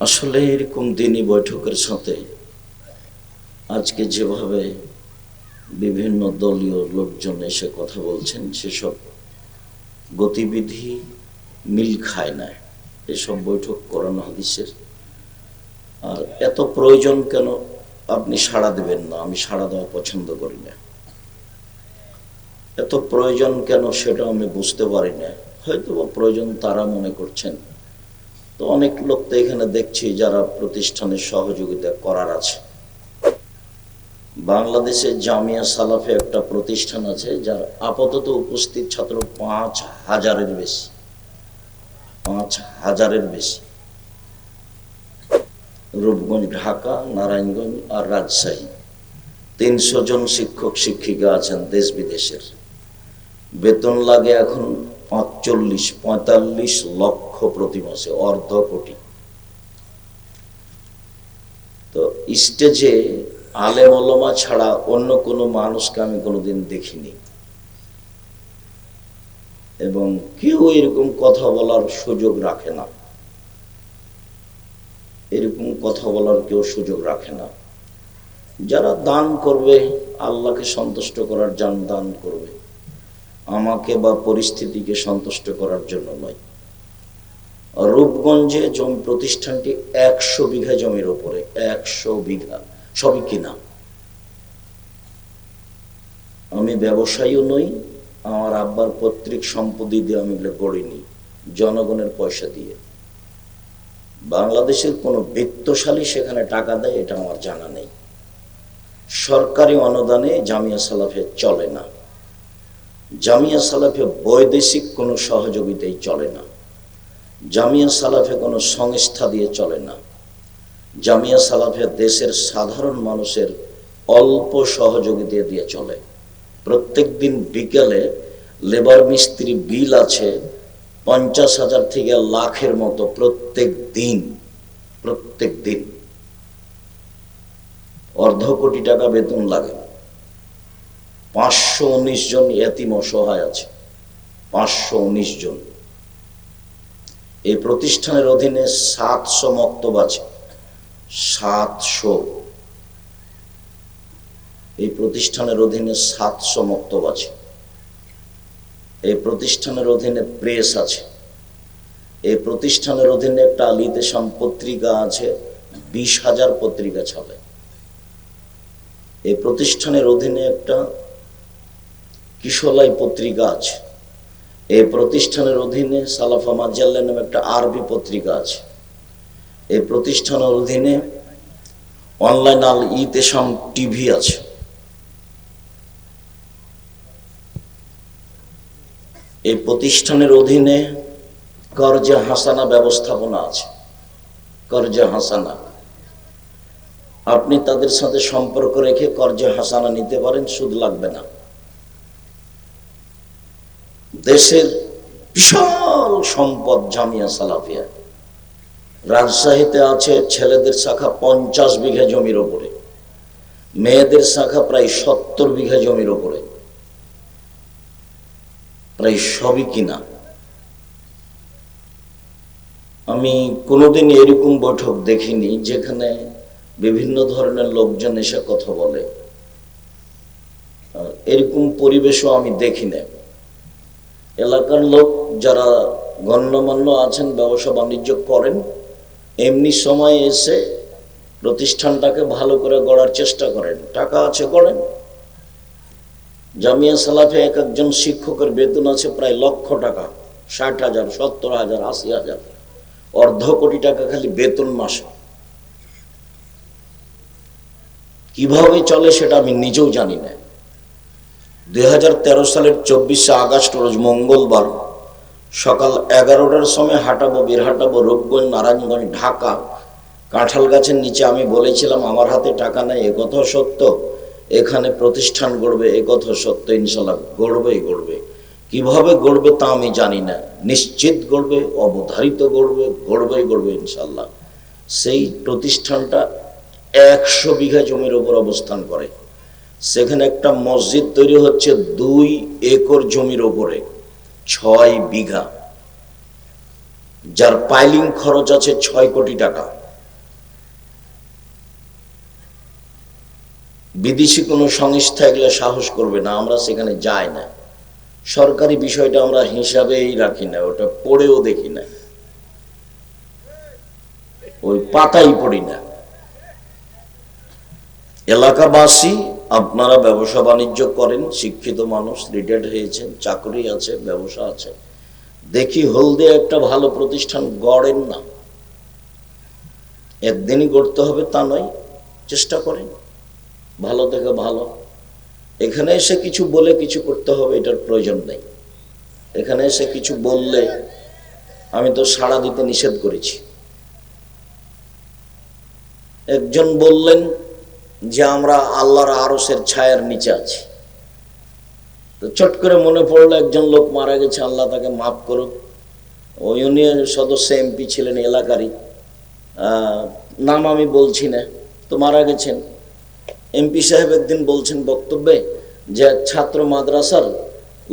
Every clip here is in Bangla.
আসলে এরকম দিনই বৈঠকের সাথে আজকে যেভাবে বিভিন্ন দলীয় লোকজন এসে কথা বলছেন সেসব গতিবিধি মিল খায় না। এসব বৈঠক কোরআন হাদিসের, আর এত প্রয়োজন কেন আপনি সাড়া দেবেন না? আমি সাড়া দেওয়া পছন্দ করি না। এত প্রয়োজন কেন সেটা আমি বুঝতে পারি না। হয়তো বা প্রয়োজন তারা মনে করছেন। তো অনেক লোক তো এখানে দেখছি যারা প্রতিষ্ঠানের সহযোগিতা করার আছে। বাংলাদেশে জামিয়া সালাফে একটা প্রতিষ্ঠান আছে যার আপাতত উপস্থিত ছাত্র 5,000-এর বেশি। 5,000-এর বেশি। রূপগঞ্জ, ঢাকা, নারায়ণগঞ্জ আর রাজশাহী 300 জন শিক্ষক শিক্ষিকা আছেন দেশ বিদেশের। বেতন লাগে এখন 45 লক্ষ প্রতি মাসে, অর্ধ কোটি। তো স্টেজে আলেম ওলামা ছাড়া অন্য কোনো মানুষকে আমি কোনোদিন দেখিনি, এবং কেউ এরকম কথা বলার সুযোগ রাখে না। এরকম কথা বলার কেউ সুযোগ রাখে না। যারা দান করবে আল্লাহকে সন্তুষ্ট করার জন্য দান করবে, আমাকে বা পরিস্থিতিকে সন্তুষ্ট করার জন্য নয়। রূপগঞ্জে জমি প্রতিষ্ঠানটি 100 বিঘা জমির উপরে, 100 বিঘা, সবই কিনা। আমি ব্যবসায়ীও নই, আমার আব্বার পৈতৃক সম্পত্তি দিয়ে আমি এগুলো গড়িনি, জনগণের পয়সা দিয়ে। বাংলাদেশের কোনো বিত্তশালী সেখানে টাকা দেয় এটা আমার জানা নেই। সরকারি অনুদানে জামিয়া সালাফে চলে না। জামিয়া সালাফে বৈদেশিক কোনো সহযোগিতাই চলে না। জামিয়া সালাফে কোনো সংস্থা দিয়ে চলে না। জামিয়া সালাফে দেশের সাধারণ মানুষের অল্প সহযোগিতা দিয়ে চলে। প্রত্যেক দিন বিকেলে লেবার মিস্ত্রি বিল আছে 50,000 থেকে লাখের মতো, প্রত্যেক দিন। অর্ধ কোটি টাকা বেতন লাগে। 519 জন এতিম অসহায় আছে, 519 জন। এই প্রতিষ্ঠানের অধীনে 700 মক্তব আছে, 700। এই প্রতিষ্ঠানের অধীনে 700 মক্তব আছে। এই প্রতিষ্ঠানের অধীনে প্রেস আছে। এই প্রতিষ্ঠানের অধীনে একটা আলিতেশাম পত্রিকা আছে, 20,000 পত্রিকা ছাপে। এই প্রতিষ্ঠানের অধীনে একটা কিশোলাই পত্রিকা আছে। এই প্রতিষ্ঠানের অধীনে সালাফা মাজাল্লা নামে একটা আরবি পত্রিকা আছে। এই প্রতিষ্ঠানের অধীনে অনলাইন আল ইতেশাম টিভি আছে। এই প্রতিষ্ঠানের অধীনে কর্জে হাসানা ব্যবস্থাপনা আছে, কর্জে হাসানা। আপনি তাদের সাথে সম্পর্ক রেখে কর্জে হাসানা নিতে পারেন, সুদ লাগবে না। দেশের বিশাল সম্পদ জামিয়া সালাফিয়া। রাজশাহীতে আছে ছেলেদের শাখা 50 বিঘা জমির ওপরে, মেয়েদের শাখা প্রায় 70 বিঘা জমির ওপরে, প্রায় সবই কিনা। আমি কোনোদিন এরকম বৈঠক দেখিনি যেখানে বিভিন্ন ধরনের লোকজন এসে কথা বলে। এরকম পরিবেশও আমি দেখি না। এলাকার লোক যারা গণ্যমান্য আছেন, ব্যবসা বাণিজ্য করেন, এমনি সময় এসে প্রতিষ্ঠানটাকে ভালো করে গড়ার চেষ্টা করেন। টাকা আছে করেন। জামিয়া সালাফে একজন শিক্ষকের বেতন আছে প্রায় লক্ষ টাকা, 60,000, 70,000, 80,000, অর্ধ কোটি টাকা খালি বেতন মাসে। কিভাবে চলে সেটা আমি নিজেও জানি না। 2013 সালের 24শে আগস্ট রোজ মঙ্গলবার সকাল 11টার সময় হাঁটাবো, বের হাঁটাবো রূপগঞ্জ, নারায়ণগঞ্জ, ঢাকা। কাঁঠাল গাছের নিচে আমি বলেছিলাম আমার হাতে টাকা নেই, একথা সত্য। এখানে প্রতিষ্ঠান গড়বে, একথা সত্য। ইনশাল্লাহ গড়বে। কিভাবে গড়বে তা আমি জানি না, নিশ্চিত গড়বে, অবধারিত গড়বে ইনশাল্লাহ। সেই প্রতিষ্ঠানটা 100 বিঘা জমির উপর অবস্থান করে। সেখানে একটা মসজিদ তৈরি হচ্ছে 2 একর জমির উপরে, 6 বিঘা, যার পাইলিং খরচ আছে 6 কোটি টাকা। বিদেশি কোনো সংস্থা এগুলো সাহস করবে না, আমরা সেখানে যাই না। সরকারি বিষয়টা আমরা হিসাবেই রাখি না, ওটা পড়েও দেখি না, ওই পাতাই পড়ি না। এলাকাবাসী আপনারা ব্যবসা বাণিজ্য করেন, শিক্ষিত মানুষ, রিটায়ার্ড হয়েছেন, চাকরি আছে, ব্যবসা আছে, দেখি হলদে একটা ভালো প্রতিষ্ঠান গড়েন না। একদিনই গড়তে হবে তা নয়, চেষ্টা করেন ভালো থেকে ভালো। এখানে এসে কিছু বলে কিছু করতে হবে এটার প্রয়োজন নেই। এখানে এসে কিছু বললে আমি তো সাড়া দিতে নিষেধ করেছি। একজন বললেন যে আমরা আল্লাহর আরশের ছায়ার নিচে আছি। তো চট করে মনে পড়লো একজন লোক মারা গেছে, আল্লাহ তাকে মাফ করুক। ওই ইউনিয়ন সদস্য এমপি ছিলেন এলাকারই, নাম আমি বলছি না, তো মারা গেছেন। এমপি সাহেব একদিন বলছেন বক্তব্যে যে এক ছাত্র মাদ্রাসার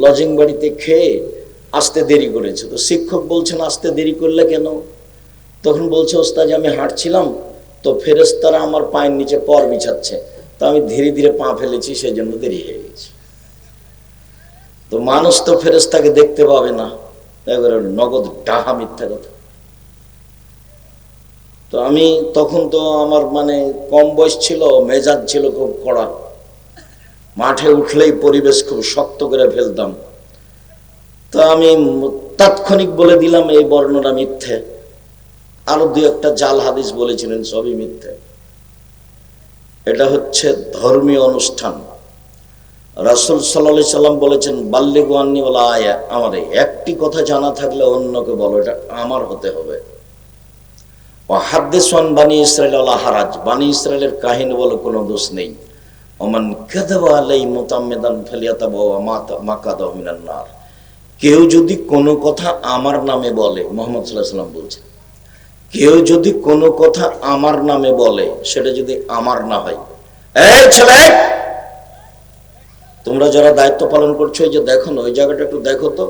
লজিং বাড়িতে খেয়ে আসতে দেরি করেছে। তো শিক্ষক বলছেন আসতে দেরি করলে কেন? তখন বলছে ওস্তাদ আমি হাঁটছিলাম, তো ফেরেশতারা আমার পায়ের নিচে পর বিছাচ্ছে, তো আমি ধীরে ধীরে পা ফেলেছি, সেই জন্য দেরি হয়ে গেছে। তো মানুষ তো ফেরেশতাকে দেখতে পাবে না, এবারে নগদ ডাহা মিথ্যা কথা। তো আমি তখন তো আমার মানে কম বয়স ছিল, মেজাজ ছিল খুব কড়া, মাঠে উঠলেই পরিবেশ খুব শক্ত করে ফেলতাম। তো আমি তাৎক্ষণিক বলে দিলাম এই বর্ণনা মিথ্যে। আরো দু একটা জাল হাদিস বলেছিলেন, সবই মিথ্যে। এটা হচ্ছে ধর্মীয় অনুষ্ঠান। রাসূল সাল্লাল্লাহু আলাইহি সাল্লাম বলেছেন বাল্লিগু আন্নী ওয়ালা আয়া, আমার একটি কথা জানা থাকলে অন্যকে বলো, এটা আমার হতে হবে। ও হাদ্দিসু আন বানি ইসরাঈল ওয়ালা হারাজ, বানি ইসরাইলের কাহিনী বলে কোনো দোষ নেই। ওমান কাযাবা আলাই মুতাম্মিদান ফালিয়াতাবাওয়া মাকাদাহু মিনান নার, কেউ যদি কোনো কথা আমার নামে বলে, মুহাম্মদ সাল্লাল্লাহু আলাইহি সাল্লাম বলছেন, কেউ যদি কোনো কথা আমার নামে বলে, সেটা যদি আমার না হয়, এই ছেলে তোমরা যারা দায়িত্ব পালন করছো, এই যে দেখো না ওই জায়গাটা একটু দেখো তো,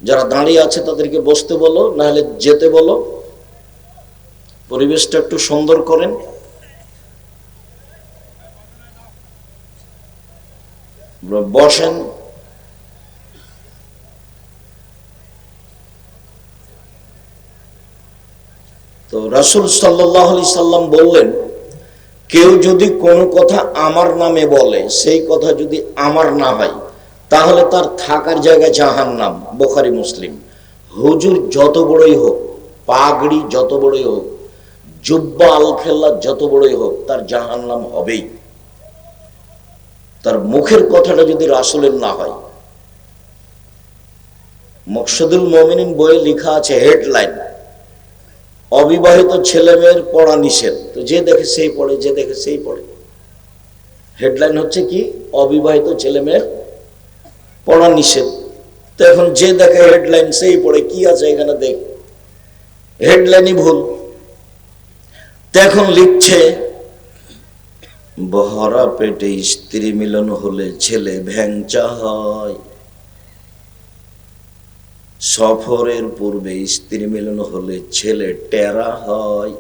যারা দাঁড়িয়ে আছে তাদেরকে বসতে বলো, না হলে যেতে বলো, পরিবেশটা একটু সুন্দর করেন। বসেন। তো রাসূল সাল্লাল্লাহু আলাইহি সাল্লাম বললেন, কেউ যদি কোনো কথা আমার নামে বলে, সেই কথা যদি আমার না হয়, তাহলে তার থাকার জায়গা জাহান্নাম। বুখারী মুসলিম। হুজুর যত বড়ই হোক, পাগড়ি যত বড়ই হোক, জুব্বা আল খেল্লা যত বড়ই হোক, তার জাহান্নাম হবেই। তার মুখের কথাটা যদি রাসূলের না হয়। মকসুদুল মুমিনিন বইয়ে লেখা আছে হেডলাইন, অবিবাহিত ছেলে মেয়ের পড়া নিষেধ। তো যে দেখে সেই পড়ে, যে দেখে সেই পড়ে। হেডলাইন হচ্ছে কি, অবিবাহিত ছেলে মেয়ের পড়া নিষেধ। তো এখন যে দেখে হেডলাইন সেই পড়ে, কি আছে এখানে দেখ, হেডলাইনই ভুল। তো এখন লিখছে ভরা পেটে স্ত্রী মিলন হলে ছেলে ভ্যাংচা হয়, সফরের পূর্বে স্ত্রী মিলন হলে ছেলে টেরা হয়,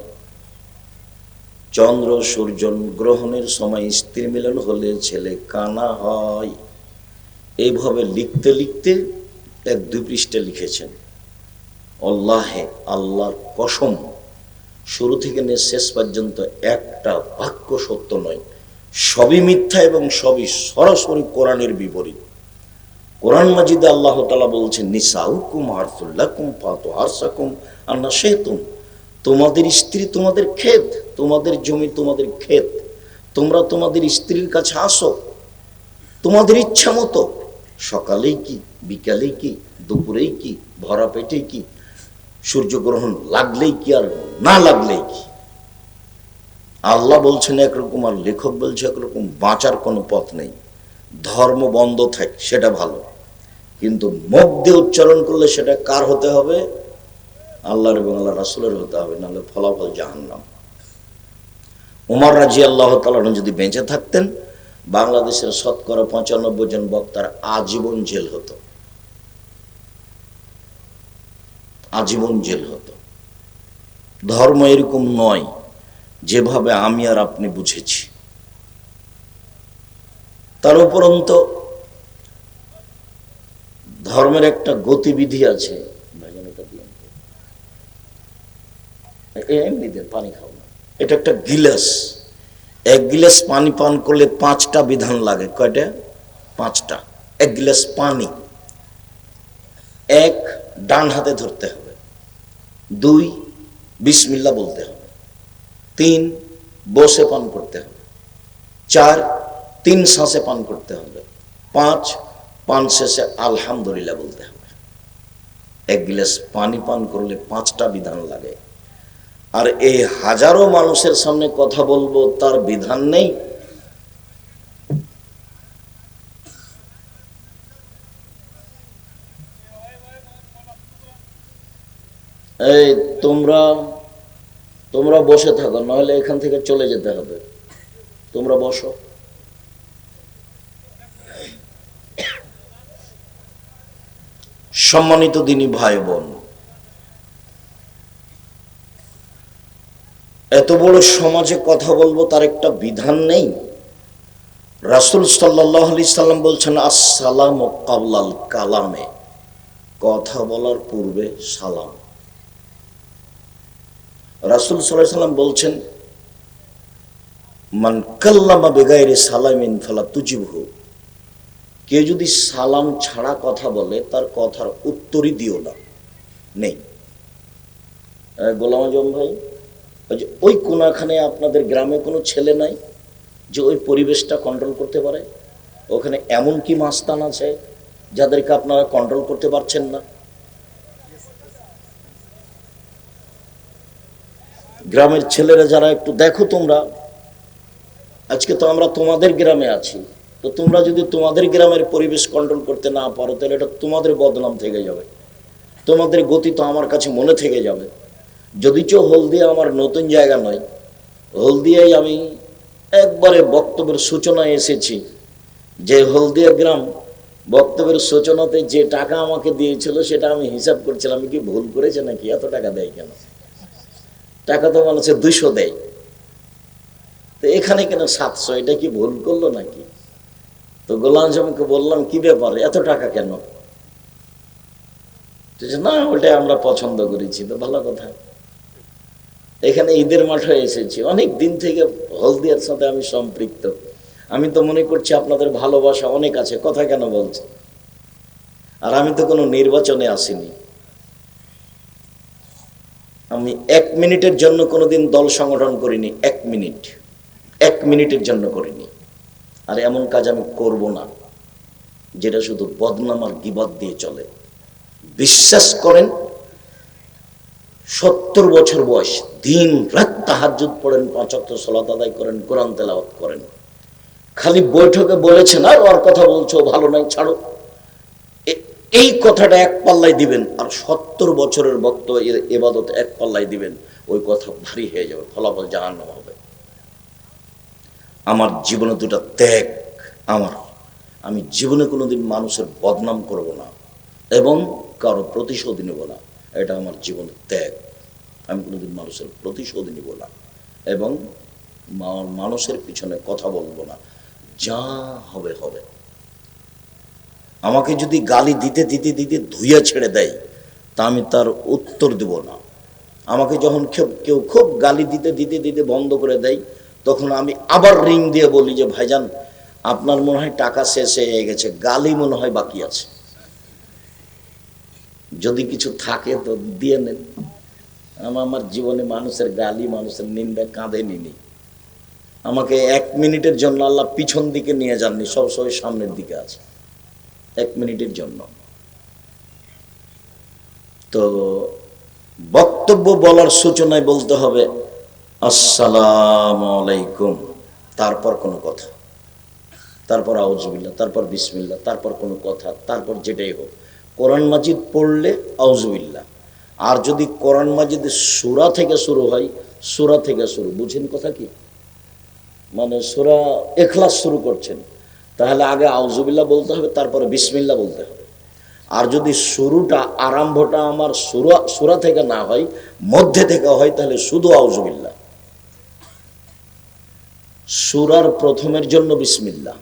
চন্দ্র সূর্য গ্রহণের সময় স্ত্রী মিলন হলে ছেলে কানা হয়। এইভাবে লিখতে লিখতে এক দুই পৃষ্ঠা লিখেছেন। আল্লাহে, আল্লাহর কসম, শুরু থেকে নিয়ে শেষ পর্যন্ত একটা বাক্য সত্য নয়, সবই মিথ্যা এবং সবই সরাসরি কোরআনের বিপরীত। কোরআন মাজিদে আল্লাহ তাআলা বলছেন নিসাউকুম হারসুল লাকুম ফাতু হারসাকুম আন্না শিতুম, তোমাদের স্ত্রী তোমাদের ক্ষেত, তোমাদের জমি তোমাদের ক্ষেত, তোমরা তোমাদের স্ত্রীর কাছে আসো তোমাদের ইচ্ছা মতো, সকালেই কি, বিকালেই কি, দুপুরেই কি, ভরা পেটে কি, সূর্যগ্রহণ লাগলেই কি আর না লাগলেই কি। আল্লাহ বলছেন একরকম আর লেখক বলছে একরকম, বাঁচার কোনো পথ নেই। ধর্ম বন্ধ থাকে সেটা ভালো, কিন্তু মুখ দিয়ে উচ্চারণ করলে সেটা কার হতে হবে? আল্লাহর এবং আল্লাহ রাসূলের হতে হবে, নাহলে ফলাফল জাহান্নাম। উমর রাদিয়াল্লাহু তাআলা যদি বেঁচে থাকতেন, বাংলাদেশের শতকরা ৯৫ জন বক্তার আজীবন জেল হতো, আজীবন জেল হতো। ধর্ম এরকম নয় যেভাবে আমি আর আপনি বুঝেছি। তার উপরন্ত ধর্মের একটা গতিবিধি আছে। এমনিতে পানি খাও না, এটা একটা গিলাস, এক গিলাস পানি পান করলে 5টা বিধান লাগে। কয়টা? 5টা। এক গিলাস পানি, 1 ডান হাতে ধরতে হবে, 2 বিসমিল্লাহ বলতে হবে, 3 বসে পান করতে হবে, 4 3 শ্বাসে পান করতে হবে, 5 পান শেষে আলহামদুলিল্লাহ বলতে হবে। এক গিলাস পানি পান করলে 5টা বিধান লাগে। আর এই হাজারো মানুষের সামনে কথা বলবো, তার বিধান নেই। এই তোমরা বসে থাকো, নাহলে এখান থেকে চলে যেতে হবে। তোমরা বসো। সম্মানিত দিনী ভাই বোন, এত বড় সমাজে কথা বলবো, তার একটা বিধান নেই। রাসূল সাল্লাল্লাহু আলাইহি সাল্লাম বলছেন, আসসালামু ক্বাবলাল কালামে, কথা বলার পূর্বে সালাম। রাসূল সাল্লাল্লাহু আলাইহি সাল্লাম বলছেন, মান কাল্লামা বিগাইরি সালামিন ফালা তুজিবহু, কেউ যদি সালাম ছাড়া কথা বলে, তার কথার উত্তরই দিও না। নেই। গোলাম আজম ভাই, ওই কোনখানে আপনাদের গ্রামে কোনো ছেলে নাই যে ওই পরিবেশটা কন্ট্রোল করতে পারে? ওখানে এমন কি মাস্তান আছে যাদেরকে আপনারা কন্ট্রোল করতে পারছেন না? গ্রামের ছেলেরা যারা, একটু দেখো তোমরা, আজকে তো আমরা তোমাদের গ্রামে আছি, তো তোমরা যদি তোমাদের গ্রামের পরিবেশ কন্ট্রোল করতে না পারো, তাহলে এটা তোমাদের বদনাম থেকে যাবে, তোমাদের গতি তো আমার কাছে মনে থেকে যাবে। যদিচ হলদিয়া আমার নতুন জায়গা নয়, হলদিয়ায় আমি একবারে বক্তব্যের সূচনায় এসেছি, যে হলদিয়া গ্রাম বক্তব্যের সূচনাতে যে টাকা আমাকে দিয়েছিল, সেটা আমি হিসাব করছিলাম, আমি কি ভুল করেছে নাকি, এত টাকা দেয় কেন? টাকা তো মানুষের 200 দেয়, তো এখানে কেন 700? এটা কি ভুল করলো নাকি? তো গোলাম আজমকে বললাম, কি ব্যাপার, এত টাকা কেন? না, ওটা আমরা পছন্দ করেছি। তো ভালো কথা। এখানে ঈদের মাঠে এসেছি, অনেক দিন থেকে হলদিয়ার সাথে আমি সম্পৃক্ত। আমি তো মনে করছি আপনাদের ভালোবাসা অনেক আছে, কথা কেন বলছে? আর আমি তো কোনো নির্বাচনে আসিনি। আমি 1 মিনিটের জন্য কোনোদিন দল সংগঠন করিনি। 1 মিনিটের জন্য করিনি। আর এমন কাজ আমি করব না যেটা শুধু বদনাম আর গীবত দিয়ে চলে। বিশ্বাস করেন, 70 বছর বয়স, দিন রাত তাহাজ্জুদ পড়েন, 5 ওয়াক্ত সালাত আদায় করেন, কোরআন তেলাওয়াত করেন। খালি বৈঠকে বলেছেন, আর ওর কথা বলছো ভালো নাই, ছাড়ো, এই কথাটা 1 পাল্লায় দিবেন, আর 70 বছরের বক্তব্য ইবাদত 1 পাল্লায় দিবেন, ওই কথা ভারী হয়ে যাবে, ফলাফল জাহান্নাম হবে। আমার জীবনে 2টা ত্যাগ। আমি জীবনে কোনোদিন মানুষের বদনাম করব না এবং কারো প্রতিশোধ নেব না। এটা আমার জীবনের ত্যাগ। আমি কোনোদিন মানুষের প্রতিশোধ নিব না এবং মানুষের পিছনে কথা বলবো না। যা হবে হবে। আমাকে যদি গালি দিতে দিতে দিতে ধুইয়া ছেড়ে দেয়, তা আমি তার উত্তর দেব না। আমাকে যখন কেউ খুব গালি দিতে দিতে দিতে বন্ধ করে দেয়, তখন আমি আবার রিং দিয়ে বলি যে, ভাইজান, আপনার মনে হয় টাকা শেষ হয়ে গেছে, গালি মনে হয় বাকি আছে, যদি কিছু থাকে তো দিয়ে নেন। আমার জীবনে মানুষের গালি, মানুষের নিন্দা কাঁধে নিনি। আমাকে 1 মিনিটের জন্য আল্লাহ পিছন দিকে নিয়ে যাননি, সবসময় সামনের দিকে আছে। 1 মিনিটের জন্য। তো বক্তব্য বলার সূচনায় বলতে হবে আসসালামু আলাইকুম, তারপর কোনো কথা, তারপর আউযুবিল্লাহ, তারপর বিসমিল্লাহ, তারপর কোনো কথা, তারপর যেটাই হোক। কোরআন মাজিদ পড়লে আউযুবিল্লাহ, আর যদি কোরআন মাজিদ সূরা থেকে শুরু হয়, সূরা থেকে শুরু, বুঝেন কথা কি? মানে সূরা ইখলাস শুরু করছেন, তাহলে আগে আউযুবিল্লাহ বলতে হবে, তারপরে বিসমিল্লাহ বলতে হবে। আর যদি শুরুটা, আরম্ভটা আমার সূরা থেকে না হয়, মধ্যে থেকে হয়, তাহলে শুধু আউযুবিল্লাহ। সূরার প্রথমের জন্য বিসমিল্লাহ,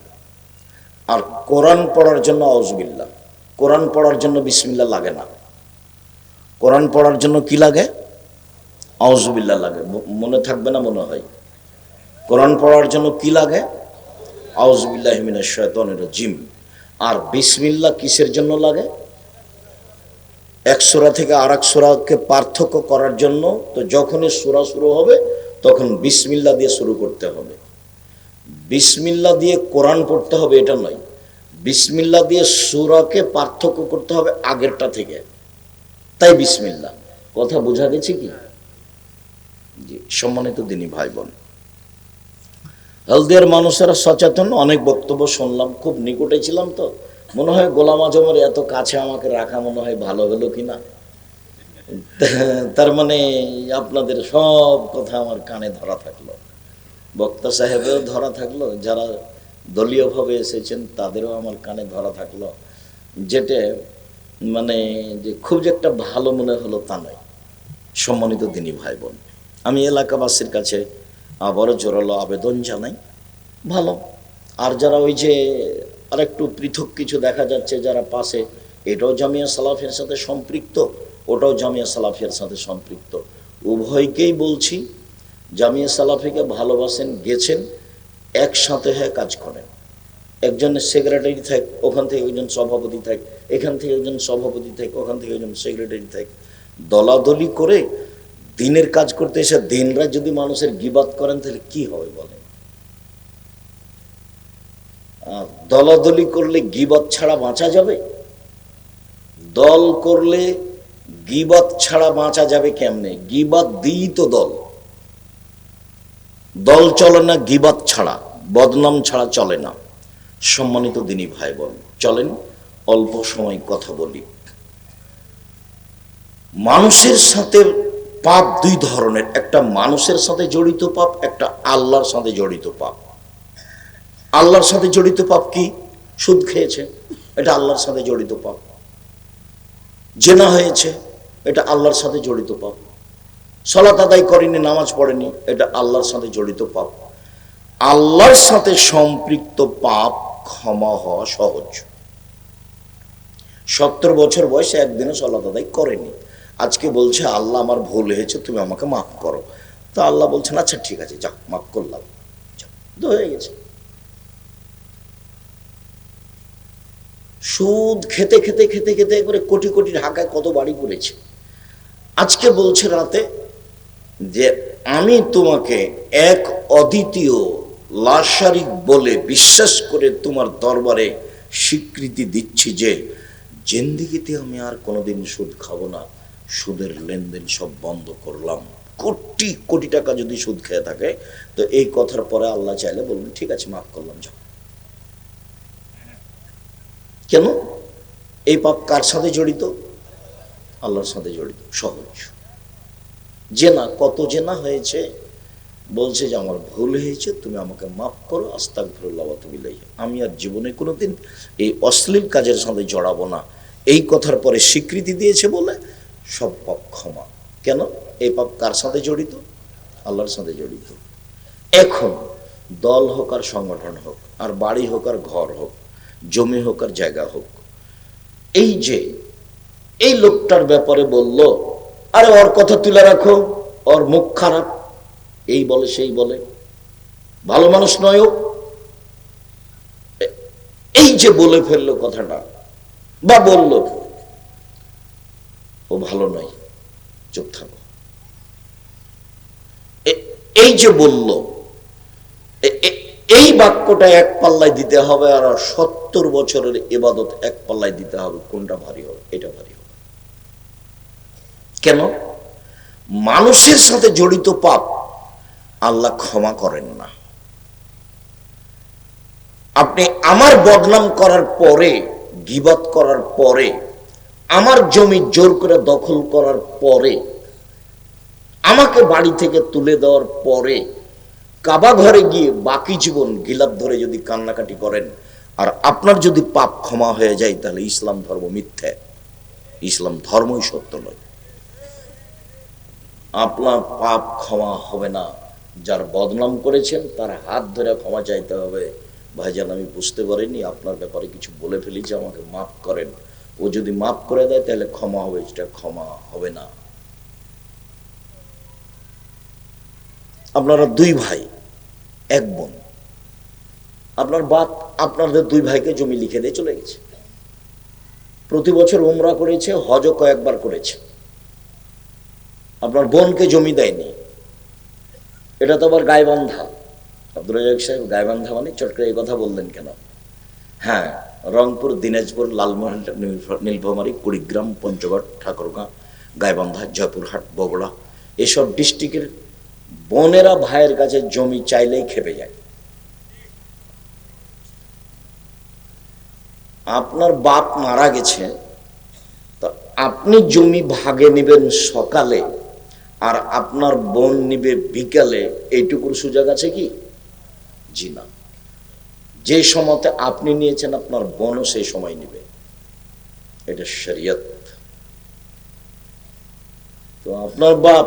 আর কোরআন পড়ার জন্য আউযুবিল্লাহ, কোরআন পড়ার জন্য বিসমিল্লাহ লাগে না। কোরআন পড়ার জন্য কি লাগে? আউযুবিল্লাহ লাগে। মনে থাকবে না মনে হয়? কোরআন পড়ার জন্য কি লাগে? আউযুবিল্লাহি মিনাশ শাইতানির রাজিম। আর বিসমিল্লাহ কিসের জন্য লাগে? এক সূরা থেকে আরেক সূরাকে পার্থক্য করার জন্য। তো যখনই সূরা শুরু হবে তখন বিসমিল্লাহ দিয়ে শুরু করতে হবে। বিসমিল্লাহ দিয়ে কোরআন পড়তে হবে এটা নয়, বিসমিল্লাহ দিয়ে সূরাকে পার্থক্য করতে হবে আগেরটা থেকে। তাই বিসমিল্লাহ। কথা বোঝা গেছে কি? জি, সম্মানিত দিনী ভাই বোন, হলদিয়ার মানুষেরা সচেতন। অনেক বক্তব্য শুনলাম, খুব নিকটে ছিলাম তো মনে হয় গোলাম আজমের এত কাছে আমাকে রাখা মনে হয় ভালো হলো কিনা। তার মানে আপনাদের সব কথা আমার কানে ধরা থাকলো, বক্তা সাহেবেও ধরা থাকলো, যারা দলীয়ভাবে এসেছেন তাদেরও আমার কানে ধরা থাকলো। যেটা মানে যে খুব যে একটা ভালো মনে হলো তা নয়। সম্মানিত দিনী ভাই বোন, আমি এলাকাবাসীর কাছে আবারও জোরালো আবেদন জানাই, ভালো। আর যারা ওই যে আরেকটু পৃথক কিছু দেখা যাচ্ছে যারা পাশে, এটাও জামিয়া সালাফিয়ার সাথে সম্পৃক্ত, ওটাও জামিয়া সালাফিয়ার সাথে সম্পৃক্ত। উভয়কেই বলছি, জামিয়া সালাফিকে ভালোবাসেন, গেছেন, একসাথে হয়ে কাজ করেন। একজনের সেক্রেটারি থাক, ওখান থেকে একজন সভাপতি থাক, এখান থেকে একজন সভাপতি থাক, ওখান থেকে একজন সেক্রেটারি থাক। দলাদলি করে দিনের কাজ করতে এসে দিনরা যদি মানুষের গিবাত করেন তাহলে কি হবে বলেন? দলাদলি করলে গিবাত ছাড়া বাঁচা যাবে? দল করলে গিবাত ছাড়া বাঁচা যাবে কেমনে? গিবাত দিই তো দল। দল চলে না গিবাত ছাড়া, বদনাম ছাড়া চলে না। সম্মানিত দিনী ভাই বোন, চলেন অল্প সময় কথা বলি। মানুষের সাথে পাপ দুই ধরনের, একটা মানুষের সাথে জড়িত পাপ, একটা আল্লাহর সাথে জড়িত পাপ। আল্লাহর সাথে জড়িত পাপ কি? সুদ খেয়েছে, এটা আল্লাহর সাথে জড়িত পাপ। জেনা হয়েছে, এটা আল্লাহর সাথে জড়িত পাপ। সালাত আদায় করেনি, নামাজ পড়েনি, এটা আল্লাহর সাথে জড়িত পাপ। আল্লাহর সাথে সম্পৃক্ত পাপ ক্ষমা হওয়া সহজ। 70 বছর বয়সে একদিনও সালাত আদায় করেনি, আজকে বলছে আল্লাহ আমার ভুল হয়েছে, তুমি আমাকে মাফ করো। তো আল্লাহ বলছেন আচ্ছা ঠিক আছে, যাক মাফ করলাম, তো হয়ে গেছে। সুদ খেতে খেতে খেতে খেতে করে কোটি কোটি ঢাকায় কত বাড়ি করেছে। আজকে বলছে রাতে যে আমি তোমাকে এক অদ্বিতীয় লাশারিক বলে বিশ্বাস করে তোমার দরবারে স্বীকৃতি দিচ্ছি যে জিন্দেগিতে আমি আর কোনোদিন সুদ খাবো না, সুদের লেনদেন সব বন্ধ করলাম। কোটি কোটি টাকা যদি সুদ খেয়ে থাকে, তো এই কথার পরে আল্লাহ চাইলে বলবেন ঠিক আছে মাফ করলাম, যাও। কেন? এই পাপ কার সাথে জড়িত? আল্লাহর সাথে জড়িত। সহজ। জেনা, কত জেনা হয়েছে, বলছে যে আমার ভুল হয়েছে, তুমি আমাকে মাফ করো, আস্তাগফিরুল্লাহ ওয়া আতুবু ইলাইহি, আমি আর জীবনে কোনোদিন এই অশ্লীল কাজের সাথে জড়াবো না। এই কথার পরে স্বীকৃতি দিয়েছে বলে সব পাপ ক্ষমা। কেন? এই পাপ কার সাথে জড়িত? আল্লাহর সাথে জড়িত। এখন দল হোক আর সংগঠন হোক, আর বাড়ি হোক আর ঘর হোক, জমি হোক আর জায়গা হোক, এই যে এই লোকটার ব্যাপারে বলল, আরে ওর কথা তুলে রাখো, ওর মুখ খারাপ, এই বলে সেই বলে, ভালো মানুষ নয় ও, এই যে বলে ফেললো কথাটা, বা বলল ও ভালো নয়, চুপ থাকো, এই যে বলল, এই বাক্যটা এক পাল্লায় দিতে হবে, আর 70 বছরের ইবাদত এক পাল্লায় দিতে হবে। কোনটা ভারী হবে? এটা ভারী হবে। কেন? মানুষের সাথে জড়িত পাপ আল্লাহ ক্ষমা করেন না। আপনি আমার বদনাম করার পরে, গীবত করার পরে, আমার জমি জোর করে দখল করার পরে, আমাকে বাড়ি থেকে তুলে দেওয়ার পরে, কাবা ঘরে গিয়ে বাকি জীবন গিলাপ ধরে যদি কান্নাকাটি করেন, আর আপনার যদি পাপ ক্ষমা হয়ে যায়, তাহলে ইসলাম ধর্ম মিথ্যা, ইসলাম ধর্মই সত্য নয়। আপনার পাপ ক্ষমা হবে না, যার বদনাম করেছেন তার হাত ধরে ক্ষমা চাইতে হবে, ভাইজান আমি বুঝতে পারিনি, আপনার ব্যাপারে কিছু বলে ফেলেছি, আমাকে মাফ করেন। ও যদি মাফ করে দেয় তাহলে ক্ষমা হবে, এটা ক্ষমা হবে না। আপনারা দুই ভাই এক বোন, আপনার বাপ আপনাদের দুই ভাইকে জমি লিখে দিয়ে চলে গেছে। প্রতি বছর উমরা করেছে, হজও কয়েকবার করেছে। আপনার বোনকে জমি দেয়নি। এটা তো আবার গাইবান্ধা। আব্দুল রাজাক সাহেব, গাইবান্ধা মানে চট করে এই কথা বললেন কেন? হ্যাঁ, রংপুর, দিনাজপুর, লালমোহন, নীলফামারী, কুড়িগ্রাম, পঞ্চগড়, ঠাকুরগাঁ, গাইবান্ধা, জয়পুরহাট, বগুড়া, এসব ডিস্ট্রিক্টের বোনেরা ভাইয়ের কাছে জমি চাইলেই খেপে যায়। আপনার বাপ মারা গেছে, তো আপনি জমি ভাগে নেবেন সকালে আর আপনার বোন নিবে বিকালে, এইটুকুর সুযোগ আছে কি? জি না। যে সময়তে আপনি নিয়েছেন আপনার বোনও সেই সময় নিবে, এটা শরীয়ত। তো আপনার বাপ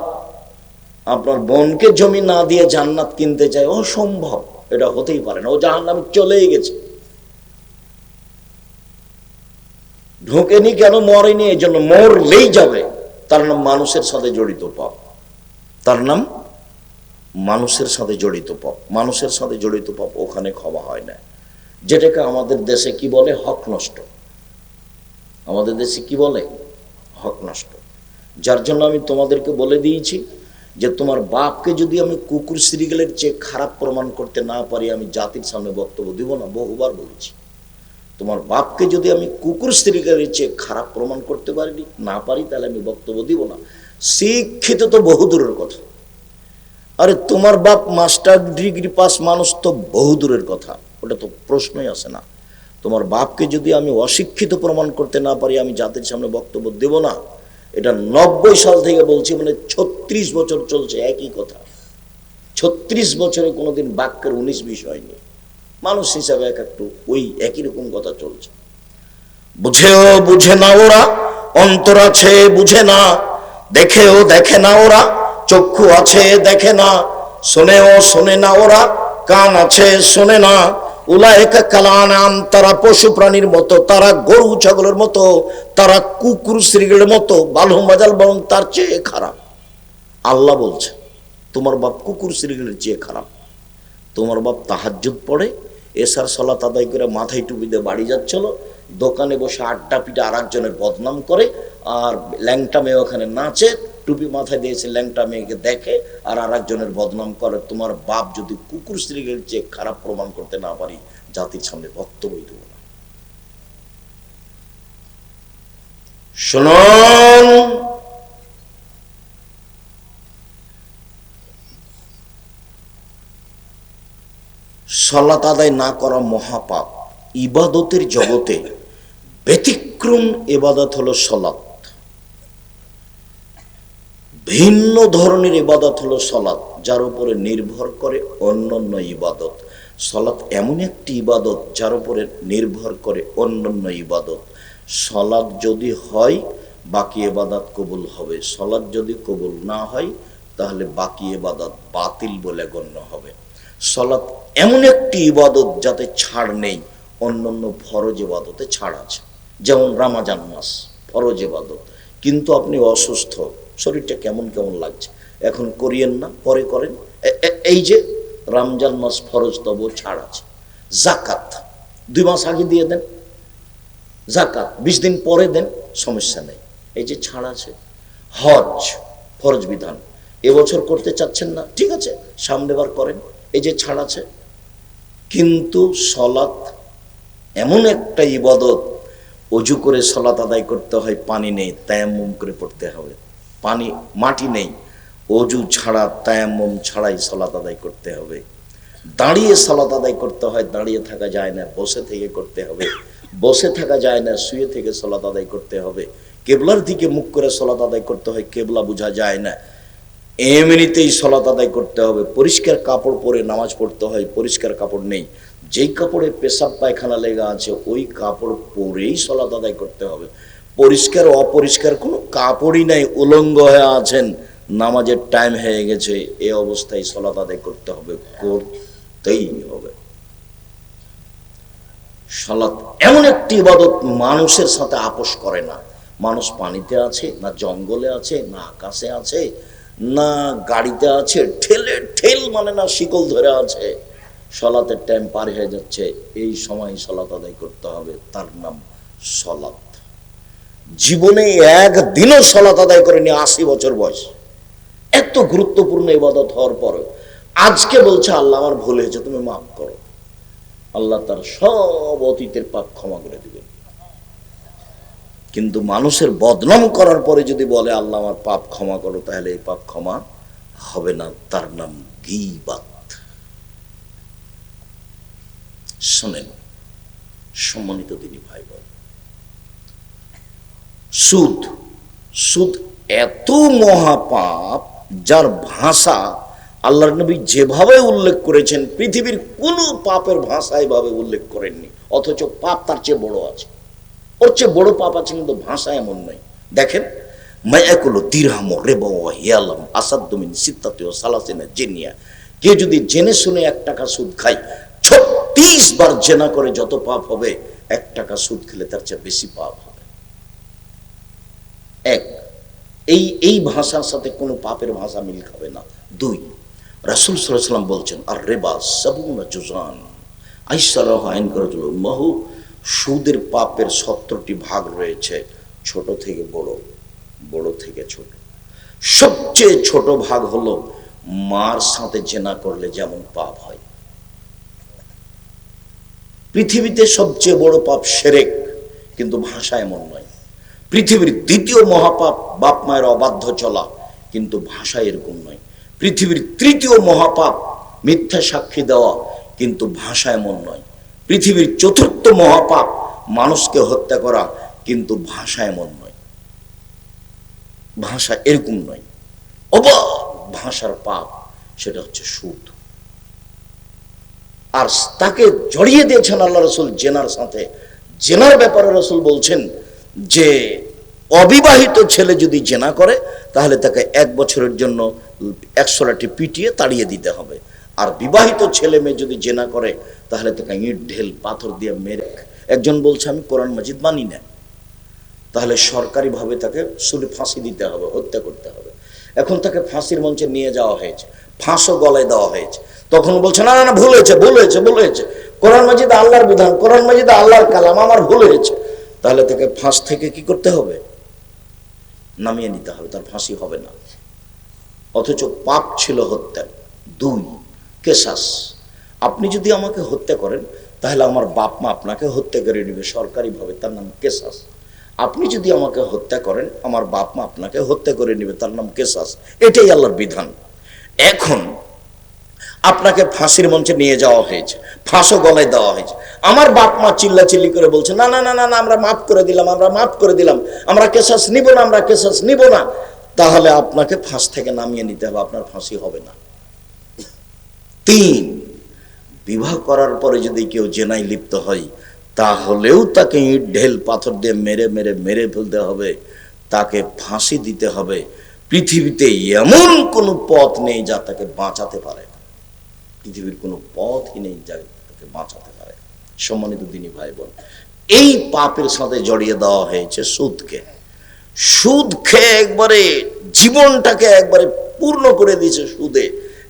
আপনার বোনকে জমি না দিয়ে জান্নাত কিনতে চায়, অসম্ভব, এটা হতেই পারে না। ও জাহান্নামে চলেই গেছে, ঢোকেনি কেন? মরেনি, এই জন্য মরলেই যাবে। তার নাম মানুষের সাথে জড়িত পাপ, তার নাম মানুষের সাথে জড়িত পাপ। মানুষের সাথে জড়িত পাপ ওখানে ক্ষমা হয় না। যেটাকে আমাদের দেশে কি বলে? হক নষ্ট। আমাদের দেশে কি বলে? হক নষ্ট। যার জন্য আমি তোমাদেরকে বলে দিয়েছি যে তোমার বাপকে যদি আমি কুকুর শ্রীগেলের চেয়ে খারাপ প্রমাণ করতে না পারি, আমি জাতির সামনে বক্তব্য দিব না। বহুবার বলেছি, তোমার বাপকে যদি আমি কুকুর শ্রীগেলের চেয়ে খারাপ প্রমাণ করতে না পারি, তাহলে আমি বক্তব্য দিব না। শিক্ষিত তো বহু দূরের কথা, আরে তোমার বাপ মাস্টার ডিগ্রি পাস মানুষ তো বহু দূরের কথা, ওটা তো প্রশ্নই আসে না। তোমার বাপকে যদি আমি অশিক্ষিত প্রমাণ করতে না পারি, আমি জাতির সামনে বক্তব্য দেব না। এটা 90 সাল থেকে বলছি, মানে 36 বছর চলছে একই কথা। 36 বছরে কোনোদিন বাক্যের 19-20 হয়নি। মানুষ হিসাবে একটু ওই একই রকম কথা চলছে। বুঝেও বুঝে না ওরা, অন্তর আছে বুঝে না, দেখেও দেখে না ওরা, চক্ষু আছে দেখে না, শোনেও শোনে না ওরা, কান আছে শোনে না। উলায়েকা কালানাম, তারা পশু প্রাণীর মতো, তারা গরু ছাগলের মতো, তারা কুকুর শ্রীগেলের মতো, বালুম বাজাল, বরং তার চেয়ে খারাপ। আল্লাহ বলছে তোমার বাপ কুকুর শ্রীগেলের চেয়ে খারাপ। তোমার বাপ তাহাজ্জুদ পড়ে, এশার সালাত আদায় করে মাথায় টুপি দিয়ে বাড়ি যাচ্ছিল, দোকানে বসে আড্ডা পিঠে আর একজনের বদনাম করে, আর ল্যাংটা মেয়ে ওখানে নাচে, টুপি মাথায় দিয়েছে, ল্যাংটা মেয়েকে দেখে আর একজনের বদনাম করে। তোমার বাপ যদি কুকুর স্ত্রীর চেয়ে খারাপ প্রমাণ করতে না পারি, জাতির সামনে বক্তব্য দেব না। শুনুন, সালাত আদায় না করা মহাপাপ। ইবাদতের জগতে ব্যতিক্রম ইবাদত হলো সালাত। ভিন্ন ধরনের ইবাদত হলো সালাত, যার উপরে নির্ভর করে অন্যান্য ইবাদত। সালাত এমন একটি ইবাদত যার উপরে নির্ভর করে অন্যান্য ইবাদত। সালাত যদি হয়, বাকি ইবাদত কবুল হবে। সালাত যদি কবুল না হয়, তাহলে বাকি ইবাদত বাতিল বলে গণ্য হবে। সালাত এমন একটি ইবাদত যাতে ছাড় নেই। অন্যান্য ফরজ ইবাদতে ছাড় আছে, যেমন রমজান মাস ফরজ ইবাদত, কিন্তু আপনি অসুস্থ, শরীরটা কেমন কেমন লাগছে, এখন করিয়েন না, পরে করেন। এই যে রমজান মাস ফরজ, তবু ছাড় আছে। জাকাত 2 মাস আগে দিয়ে দেন, জাকাত 20 দিন পরে দেন, সমস্যা নেই, এই যে ছাড় আছে। হজ ফরজ বিধান, এবছর করতে চাচ্ছেন না, ঠিক আছে, সামনেবার করেন, এই যে ছাড় আছে। কিন্তু সালাত এমন একটা ইবাদত, অজু করে সালাত আদায় করতে হয়, পানি নেই, তায়াম্মুম করে পড়তে হবে। পানি, মাটি নেই, অজু ছাড়া, তায়াম্মুম ছাড়াই সালাত আদায় করতে হবে। দাঁড়িয়ে সালাত আদায় করতে হয়, দাঁড়িয়ে থাকা যায় না, বসে থেকে করতে হবে। বসে থাকা যায় না, শুয়ে থেকে সালাত আদায় করতে হবে। কেবলার দিকে মুখ করে সালাত আদায় করতে হয়, কেবলা বোঝা যায় না, এমনিতেই সালাত আদায় করতে হবে। পরিষ্কার কাপড় পরে নামাজ পড়তে হয়, পরিষ্কার কাপড় নেই, যেই কাপড়ে পেশাব পায়খানা লেগে আছে ওই কাপড় পরেই সালাত আদায় করতে হবে। পরিষ্কার অপরিষ্কার কোনো কাপড়ই নাই, উলঙ্গ হয়ে আছেন, নামাজের টাইম হয়ে গেছে, এই অবস্থায় সালাত আদায় করতে হবে, করতেই হবে। সালাত এমন একটি ইবাদত মানুষের সাথে আপোষ করে না। মানুষ পানিতে আছে, না জঙ্গলে আছে, না আকাশে আছে, না গাড়িতে আছে, ঠেলে ঠেল মানে না শিকল ধরে আছে, সালাতের টাইম পার হয়ে যাচ্ছে, এই সময় সালাত আদায় করতে হবে, তার নাম সালাত। জীবনে একদিনও সালাত আদায় করেনি 80 বছর বয়স, এত গুরুত্বপূর্ণ ইবাদত হওয়ার পর আজকে বলছে আল্লাহ আমার ভুল হয়েছে, তুমি মাফ করো। আল্লাহ তার সব অতীতের পাপ ক্ষমা করে দিবেন। কিন্তু মানুষের বদনাম করার পরে যদি বলে আল্লাহ আমার পাপ ক্ষমা করো, তাহলে এই পাপ ক্ষমা হবে না, তার নাম গীবাত। শোনেন সম্মানিত দিনী ভাই বোন, সুদ, সুদ এত মহাপাপ যার ভাষা আল্লাহর নবী যেভাবে উল্লেখ করেছেন পৃথিবীর কোন পাপের ভাষা এভাবে উল্লেখ করেননি, অথচ পাপ তার চেয়ে বড় আছে, ওর চেয়ে বড় পাপ আছে, কিন্তু ভাষা এমন নয়। দেখেন, মায়াকুলু দিরহাম রিবা ওয়া হিয়ালাম আসাদ্দু মিন সিত্তাতি ওয়া সালাসিনা জিনিয়া, কে যদি জেনে শুনে 1 টাকা সুদ খায়, 36 বার জেনা করে যত পাপ হবে, 1 টাকা সুদ খেলে তার চেয়ে বেশি পাপ হবে। এক, এই ভাষার সাথে কোনো পাপের ভাষা মিল খাবে না। 2, রাসূল সাল্লাল্লাহু আলাইহি ওয়াসাল্লাম বলছেন আর রিবা সাবুনা জুজান আইসারাহ আইন করাতুল মাহু, সুদের পাপের 70টি ভাগ রয়েছে, ছোট থেকে বড়, বড় থেকে ছোট। সবচেয়ে ছোট ভাগ হলো মার সাথে জেনা করলে যেমন পাপ হয়। পৃথিবীতে সবচেয়ে বড় পাপ শিরক, কিন্তু ভাষা এমন নয়। পৃথিবীর 2য় মহাপাপ বাপ মায়ের অবাধ্য চলা, কিন্তু ভাষা এরকম নয়। পৃথিবীর 3য় মহাপাপ মিথ্যা সাক্ষী দেওয়া, কিন্তু ভাষা এমন নয়। পৃথিবীর 4র্থ মহাপাপ মানুষকে হত্যা করা, কিন্তু ভাষা এমন নয়। ভাষা এরকম নয়, অবাক ভাষার পাপ, সেটা হচ্ছে সুদ। আর তাকে জড়িয়ে দিয়েছেন আল্লাহ রাসূল জেনার সাথে। জেনার ব্যাপারে রাসূল বলছেন যে অবিবাহিত ছেলে যদি জেনা করে, তাহলে তাকে 1 বছরের জন্য 100 লাঠি পিটিয়ে তাড়িয়ে দিতে হবে। আর বিবাহিত ছেলে মেয়ে যদি জেনা করে, তাহলে তাকে ইট ঢেল পাথর দিয়ে মেরে। একজন বলছে আমি কোরআন মাজিদ মানি না, তাহলে সরকারিভাবে তাকে শুলে ফাঁসি দিতে হবে, হত্যা করতে হবে। এখন তাকে ফাঁসির মঞ্চে নিয়ে যাওয়া হয়েছে, ফাঁসও গলায় দেওয়া হয়েছে। তখন বলছে না না ভুল হয়েছে, ভুল হয়েছে, ভুল হয়েছে, কোরআন মাজিদ আল্লাহর বিধান, কোরআন মাজিদ আল্লাহর কালাম, আমার ভুল হয়েছে। তাহলে তাকে ফাঁস থেকে কি করতে হবে? নামিয়ে নিতে হবে, তার ফাঁসি হবে না। অথচ পাপ ছিল হত্যা। 2, কেসাস। আপনি যদি আমাকে হত্যা করেন, তাহলে আমার বাপ মা আপনাকে হত্যা করে নেবে সরকারিভাবে, তার নাম কেসাস। আপনি যদি আমাকে হত্যা করেন, আমার বাপ মা আপনাকে হত্যা করে নেবে, তার নাম কেসাস। এটাই আল্লাহর বিধান। এখন আপনাকে ফাঁসির মঞ্চে নিয়ে যাওয়া হয়েছে, ফাঁসও গলায় দেওয়া হয়েছে। আমার বাপ মা চিল্লাচিল্লি করে বলছে না না না না না, আমরা মাফ করে দিলাম, আমরা মাফ করে দিলাম, আমরা কেসাস নিব না, আমরা কেসাস নিব না। তাহলে আপনাকে ফাঁস থেকে নামিয়ে নিতে হবে, আপনার ফাঁসি হবে না। 3, বিবাহ করার পরে যদি কেউ জেনায় লিপ্ত হয়, তাহলেও তাকে ইট ঢেল পাথর দিয়ে মেরে মেরে মেরে ফেলতে হবে, তাকে ফাঁসি দিতে হবে। পৃথিবীতে এমন কোনো পথ নেই যা তাকে বাঁচাতে পারে, পৃথিবীর কোনো পথই নেই যা তাকে বাঁচাতে পারে। সম্মানিত দিনী ভাই বোন, এই পাপের সাথে জড়িয়ে দেওয়া হয়েছে সুদকে। সুদ খেয়ে একবারে জীবনটাকে একবারে পূর্ণ করে দিয়েছে সুদে।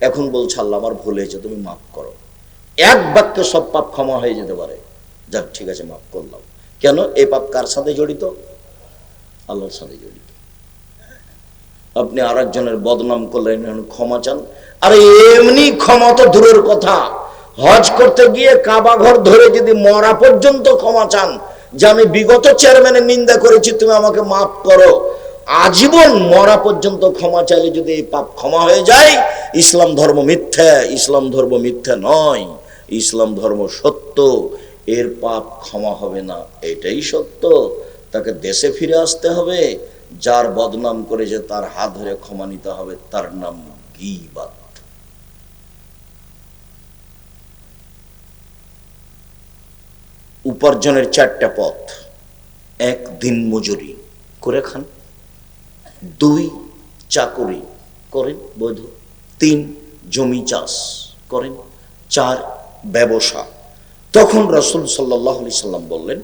এখন বলছে আল্লাহ আমার ভুল হয়েছে, তুমি মাফ করো। 1 বাক্যে সব পাপ ক্ষমা হয়ে যেতে পারে, যাক ঠিক আছে মাফ করলাম। কেন? এই পাপ কার সাথে জড়িত? আল্লাহর সাথে জড়িত। আপনি আরেকজনের বদনাম করলেন, ক্ষমা চান। আরে এমনি ক্ষমা তো দূরের কথা, হজ করতে গিয়ে কাবা ঘর ধরে যদি মরা পর্যন্ত ক্ষমা চান, যে আমি বিগত চেয়ারম্যানের নিন্দা করেছি, তুমি আমাকে মাফ করো, আজীবন মরা পর্যন্ত ক্ষমা চাইলে যদি এই পাপ ক্ষমা হয়ে যায়, ইসলাম ধর্ম মিথ্যা। ইসলাম ধর্ম মিথ্যা নয়, ইসলাম ধর্ম সত্য, এর পাপ ক্ষমা হবে না, এটাই সত্য। তাকে দেশে ফিরে আসতে হবে, যার বদনাম করেছে তার হাত ধরে ক্ষমা নিতে হবে, তার নাম গীবাত। উপার্জনের 4টা পথ। 1, দিন মজুরি করে খান। 2, চাকরি করেন বৈধ। 3, জমি চাষ করেন। 4, ব্যবসা। তখন রাসূল সাল্লাল্লাহু আলাইহি সাল্লাম বললেন,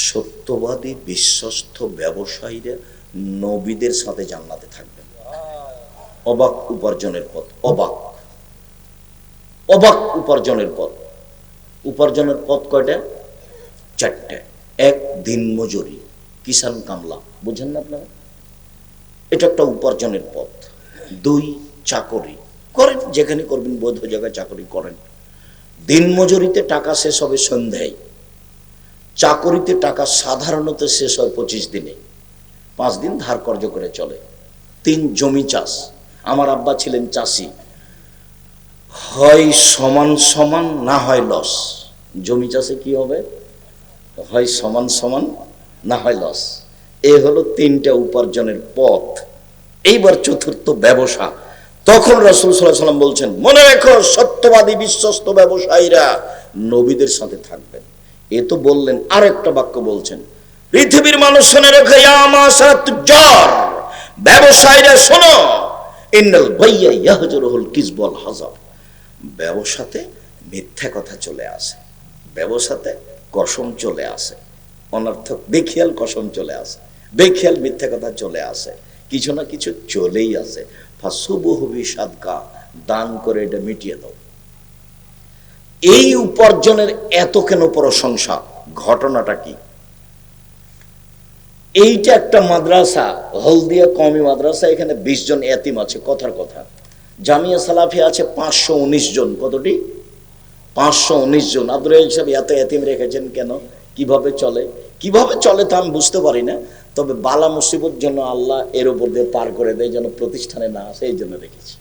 সত্যবাদী বিশ্বস্ত ব্যবসায়ীরা নবীদের সাথে জান্নাতে থাকবেন। অবাক উপার্জনের পথ, অবাক অবাক উপার্জনের পথ। উপার্জনের পথ কয়টা? চারটে। এক, দিন মজুরি, কিষান কামলা, বুঝেন না আপনারা? এটা একটা উপার্জনের পথ। দুই, চাকরি করেন, যেখানে করবেন বৈধ জায়গায় চাকরি করেন। দিন মজুরিতে টাকা শেষ হবে সন্ধ্যায়, চাকরিতে টাকা সাধারণত শেষ হয় 25 দিনে, 5 দিন ধার কর্য করে চলে। তিন, জমি চাষ। আমার আব্বা ছিলেন চাষি, হয় সমান সমান না হয় লস। জমি চাষে কি হবে? হয় সমান সমান না হয় লস। এ হলো তিনটা উপার্জনের পথ। এইবার চতুর্থ, ব্যবসা। তখন রাসূল সাল্লাল্লাহু আলাইহি ওয়াসাল্লাম বলছেন, মনে রেখো সত্যবাদী বিশ্বস্ত ব্যবসায়ীরা নবীদের সাথে থাকবেন। এ তো বললেন, আর একটা বাক্য বলছেন, পৃথিবীর মানুষ শুনে রেখো, ইয়া মাশারাত তুজ্জার, ব্যবসায়ীরা শোনো, ইন্নাল বাইয়া ইয়াহজুরুল কিযব ওয়াল হাযার। ব্যবসাতে মিথ্যা কথা চলে আসে, ব্যবসাতে কসম চলে আসে, অনর্থক বেখেয়াল কসম চলে আসে, বেখেয়াল মিথ্যা কথা চলে আসে, কিছু না কিছু চলেই আসে। ফাসুবহু বিসাদকা, দান করে এটা মিটিয়ে দাও। এই উপার্জনের এত কেন প্রশংসা? ঘটনাটা কি? এইটা একটা মাদ্রাসা, হলদিয়া কওমি মাদ্রাসা, এখানে 20 জন এতিম আছে, কথার কথা। জামিয়া সালাফি আছে 519 জন। কতটি? 519 জন। আব্দুল রাজ্জাক সাহেব এত এতিম রেখেছেন কেন? কিভাবে চলে? কিভাবে চলে তা আমি বুঝতে পারি না, তবে বালা মুসিবত জন্য আল্লাহ এর উপর দিয়ে পার করে দেয়, যেন প্রতিষ্ঠানে না আসে, এই জন্য রেখেছি।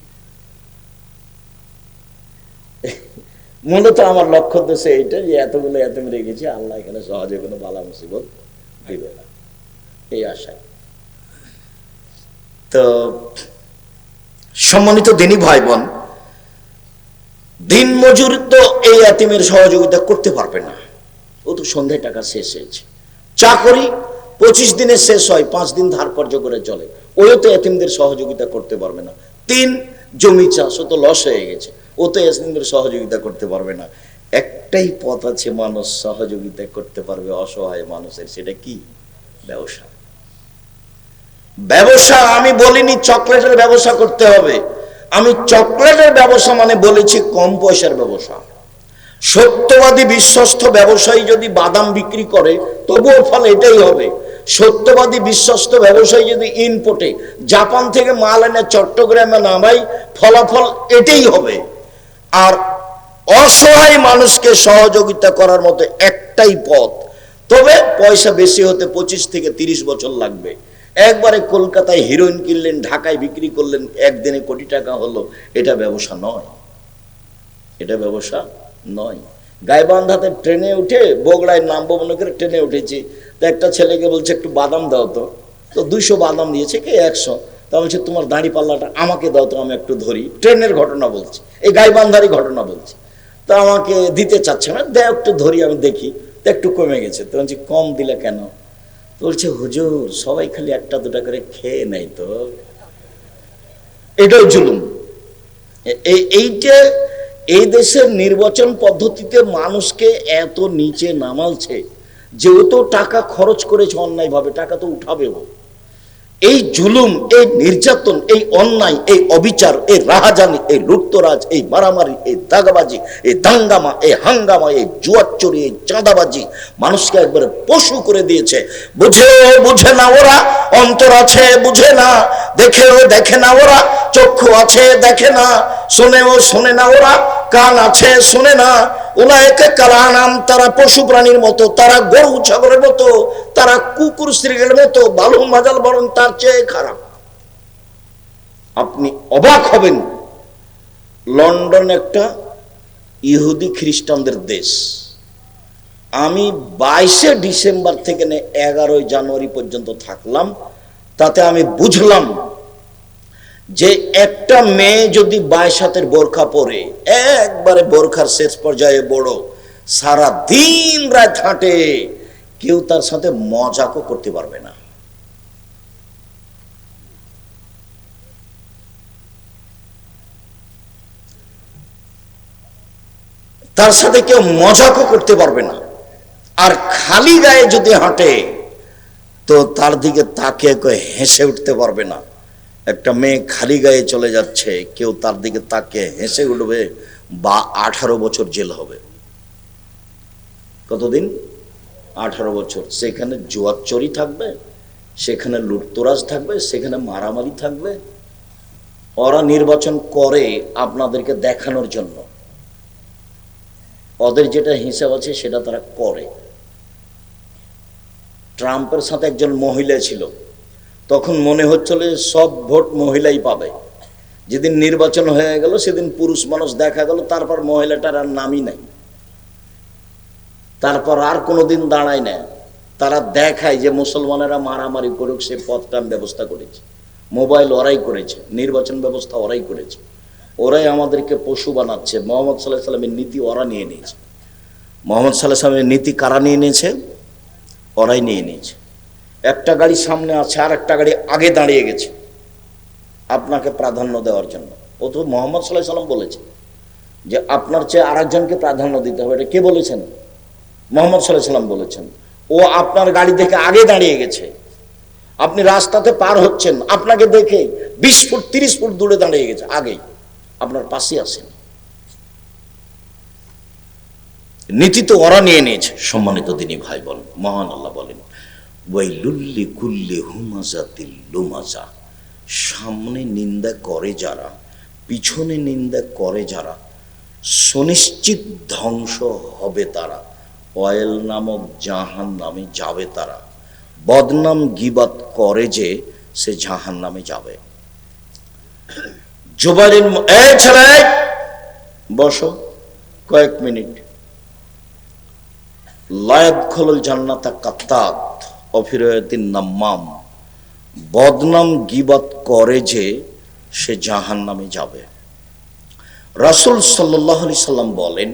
মূলত আমার লক্ষ্য উদ্দেশ্য এইটা, যে এতগুলো এতিম রেখেছি, আল্লাহ এখানে সহজে কোনো বালা মুসিবত দিবে না, এই আশায়। তো সম্মানিত দিনী ভাই বোন, দিন মজুর তো এই এতিমের সহযোগিতা করতে পারবে না, ও তো সন্ধ্যায় টাকা শেষ হয়েছে। চাকরি 25 দিনে শেষ হয়, 5 দিন ধার কর্য করে চলে, ওও তো এতিমদের সহযোগিতা করতে পারবে না। তিন, জমি চাষ, ও তো লস হয়ে গেছে, ও তো এতিমদের সহযোগিতা করতে পারবে না। একটাই পথ আছে মানুষ সহযোগিতা করতে পারবে অসহায় মানুষের, সেটা কি? ব্যবসা। ব্যবসা আমি বলিনি চকলেটের ব্যবসা করতে হবে, আমি চকলেটের ব্যবসা মানে বলেছি কম পয়সার ব্যবসা। সত্যবাদী বিশ্বস্ত ব্যবসায়ী যদি বাদাম বিক্রি করে তবুও ফল এটাই হবে। সত্যবাদী বিশ্বস্ত ব্যবসায়ী যদি ইনপুটে জাপান থেকে মাল এনে চট্টগ্রামে নামাই, ফলাফল এটাই হবে। আর অসহায় মানুষকে সহযোগিতা করার মতো একটাই পথ, তবে পয়সা বেশি হতে 25 থেকে 30 বছর লাগবে। একবারে কলকাতায় হিরোইন কিনলেন, ঢাকায় বিক্রি করলেন, একদিনে কোটি টাকা হলো, এটা ব্যবসা নয়, এটা ব্যবসা নয়। গাইবান্ধাতে ট্রেনে উঠে বগুড়ায় নামবো মনে করে ট্রেনে উঠেছি, তো একটা ছেলেকে বলছে একটু বাদাম দাও তো, তো 200 বাদাম দিয়েছে, কে 100, তা বলছে তোমার দাঁড়ি পাল্লাটা আমাকে দাও তো, আমি একটু ধরি। ট্রেনের ঘটনা বলছি, এই গাইবান্ধারই ঘটনা বলছি। তো আমাকে দিতে চাচ্ছে না, দেয় একটু ধরি, আমি দেখি তো একটু কমে গেছে। তো বলছি কম দিলে কেন? তো বলছে হুজুর সবাই খালি 1-2টা করে খেয়ে নেয়, তো এটাও জুলুম। এইটা এই দেশের নির্বাচন পদ্ধতিতে মানুষকে এত নিচে নামালছে, যেহেতু টাকা খরচ করেছে অন্যায় ভাবে, টাকা তো উঠাবে। এই জুলুম, এই নির্যাতন, এই অন্যায়, এই অবিচার, এই রাহাজানি, এই লুটতরাজ, এই মারামারি, এই দাগাবাজি, এই দাঙ্গামা, এই হাঙ্গামা, এই জুয়াচুরি, এই চাঁদাবাজি মানুষকে একবারে পশু করে দিয়েছে। বুঝে না ওরা, অন্তর আছে বুঝে না, দেখে না ওরা, চক্ষু আছে দেখে না, শোনে না ওরা, কান আছে শোনে না। উলায়েকা কালানাম, তারা পশু প্রাণীর মতো, তারা গরু ছাগলের মতো, তারা কুকুর শ্রীগের মতো, বালু মাজাল বরং তার চেয়ে খারাপ। আপনি অবাক হবেন, লন্ডন একটা ইহুদি খ্রিস্টানদের দেশ। আমি 22শে ডিসেম্বর থেকে 11ই জানুয়ারি পর্যন্ত থাকলাম, তাতে আমি বুঝলাম যে একটা মেয়ে যদি 22 হাতের বোরখা পরে, একবারে বোরখার শেষ পর্যায়ে বড়, সারা দিন রাত হাঁটে, কেউ তার সাথে মজাকও করতে পারবে না। তার সাথে কেউ মজাকও করতে পারবে না। আর খালি গায়ে যদি হাঁটে তো তার দিকে তাকিয়ে কেউ হেসে উঠতে পারবে না। একটা মেয়ে খালি গায়ে চলে যাচ্ছে, কেউ তার দিকে তাকিয়ে হেসে উঠবে বা 18 বছর জেল হবে। কতদিন? 18 বছর। সেখানে জুয়াচুরি থাকবে, সেখানে লুটতরাজ থাকবে, সেখানে মারামারি থাকবে। ওরা নির্বাচন করে আপনাদেরকে দেখানোর জন্য, ওদের যেটা হিসাব আছে সেটা তারা করে। ট্রাম্পের সাথে একজন মহিলা ছিল, তখন মনে হচ্ছিল সব ভোট মহিলাই পাবে। যেদিন নির্বাচন হয়ে গেল সেদিন পুরুষ মানুষ দেখা গেল, তারপর মহিলাটার আর নামই নাই, তারপর আর কোনোদিন দাঁড়ায় না। তারা দেখায় যে মুসলমানেরা মারামারি করুক, সে পথটা ব্যবস্থা করেছে, মোবাইল ওরাই করেছে, নির্বাচন ব্যবস্থা ওরাই করেছে, ওরাই আমাদেরকে পশু বানাচ্ছে। মোহাম্মদ সাল্লাল্লাহু আলাইহি সাল্লামের নীতি ওরা নিয়ে নিয়েছে। মোহাম্মদ সাল্লাল্লাহু আলাইহি সাল্লামের নীতি কারা নিয়ে নিয়েছে? ওরাই নিয়ে নিয়েছে। একটা গাড়ি সামনে আছে, আর একটা গাড়ি আগে দাঁড়িয়ে গেছে আপনাকে প্রাধান্য দেওয়ার জন্য। ও তো মোহাম্মদ সাল্লাল্লাহু আলাইহি সাল্লাম বলেছে যে আপনার চেয়ে আরেকজনকে প্রাধান্য দিতে হবে। এটা কে বলেছেন? মোহাম্মদ সাল্লাল্লাহু আলাইহি সাল্লাম বলেছেন। ও আপনার গাড়ি দেখে আগে দাঁড়িয়ে গেছে, আপনি রাস্তাতে পার হচ্ছেন, আপনাকে দেখে 20 ফুট 30 ফুট দূরে দাঁড়িয়ে গেছে, আগেই আপনার পাশে আসেন। নীতি তো ওরা নিয়ে নিয়েছে। সম্মানিত দিনী ভাই বলেন, মহান আল্লাহ বলেন, ওয়াইলুল লিকুল্লি হুমাযাতিল লুমাযা, সামনে নিন্দা করে যারা, পিছনে নিন্দা করে যারা, সুনিশ্চিত ধ্বংস হবে তারা, ওয়াইল নামক জাহান্নামে যাবে তারা। বদনাম গীবাত করে যে, সে জাহান্নামে যাবে। জুবাইর, এই ছেলে বসো কয়েক মিনিট। লা ইয়াদখুলুল জান্নাতা কাত্তাত ওয়া ফি রিওয়ায়াতিন নাম্মাম, বদনাম গীবাত করে যে সে জাহান্নামে যাবে। রাসূল সাল্লাল্লাহু আলাইহি সাল্লাম বলেন,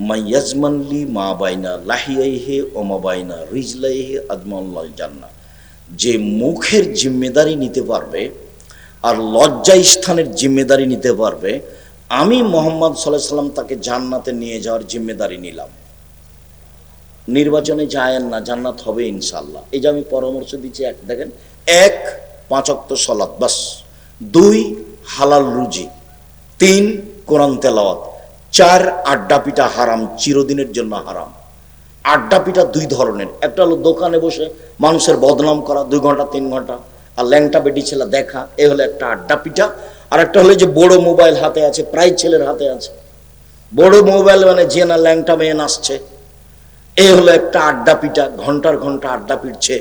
মাইয়াজমানলি মা বাইনা লাহিয়াইহি ওয়া মা বাইনা রিজলাইহি আদমাল্লাল জান্নাহ, যে মুখের জিম্মেদারি নিতে পারবে আর লজ্জা স্থানের জিম্মেদারি নিতে পারবে, আমি মুহাম্মদ সাল্লাল্লাহু আলাইহি সাল্লাম তাকে জান্নাতে নিয়ে যাওয়ার জিম্মেদারি নিলাম। নির্বাচনে যায়েন না, জান্নাত হবে ইনশাআল্লাহ। এই যে আমি পরামর্শ দিচ্ছি, এক দেখেন, 1 5 ওয়াক্ত সালাত বাস, 2 হালাল রুজি, 3 কোরআন তেলাওয়াত, 4 আড্ডা পিটা হারাম, চিরদিনের জন্য হারাম। আড্ডা পিটা 2 ধরনের, একটা হলো দোকানে বসে মানুষের বদনাম করা 2 ঘন্টা 3 ঘন্টা আর ল্যাংটা বেটি ছেলে দেখা, এ হলো একটা আড্ডা পিটা। আর একটা হলো যে বড় মোবাইল হাতে আছে, প্রায় ছেলের হাতে আছে বড় মোবাইল, মানে যে না ল্যাংটা মেয়ে নাচছে, এই হলো একটা আড্ডা পিটা, ঘন্টার ঘন্টা আড্ডা পিটছে।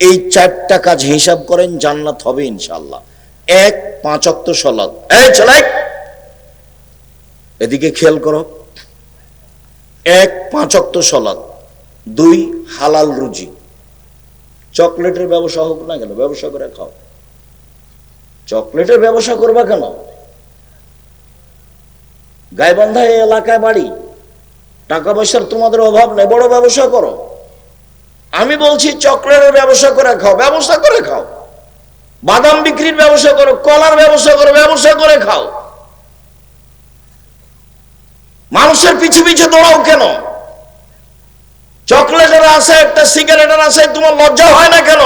এই 4টা কাজ হিসাব করেন, জান্নাত হবে ইনশাআল্লাহ। 1 5 ওয়াক্ত সালাত, এই ছেলে এদিকে খেয়াল করো, 1 5 ওয়াক্ত সালাত, 2 হালাল রুজি। চকলেটের ব্যবসা হোক না কেন, ব্যবসা করে খাও। চকলেটের ব্যবসা করবা কেন? গাইবান্ধা এলাকায় বাড়ি, টাকা পয়সার তোমাদের অভাব নেই, বড় ব্যবসা করো। আমি বলছি চকলেটের ব্যবসা করে খাও, ব্যবসা করে খাও। বাদাম বিক্রির ব্যবসা করো, কলার ব্যবসা করো, ব্যবসা করে খাও। মানুষের পিছু পিছু দৌড়াও কেন? চকলেটের আছে, একটা সিগারেটের আছে, তোমার লজ্জা হয় না কেন?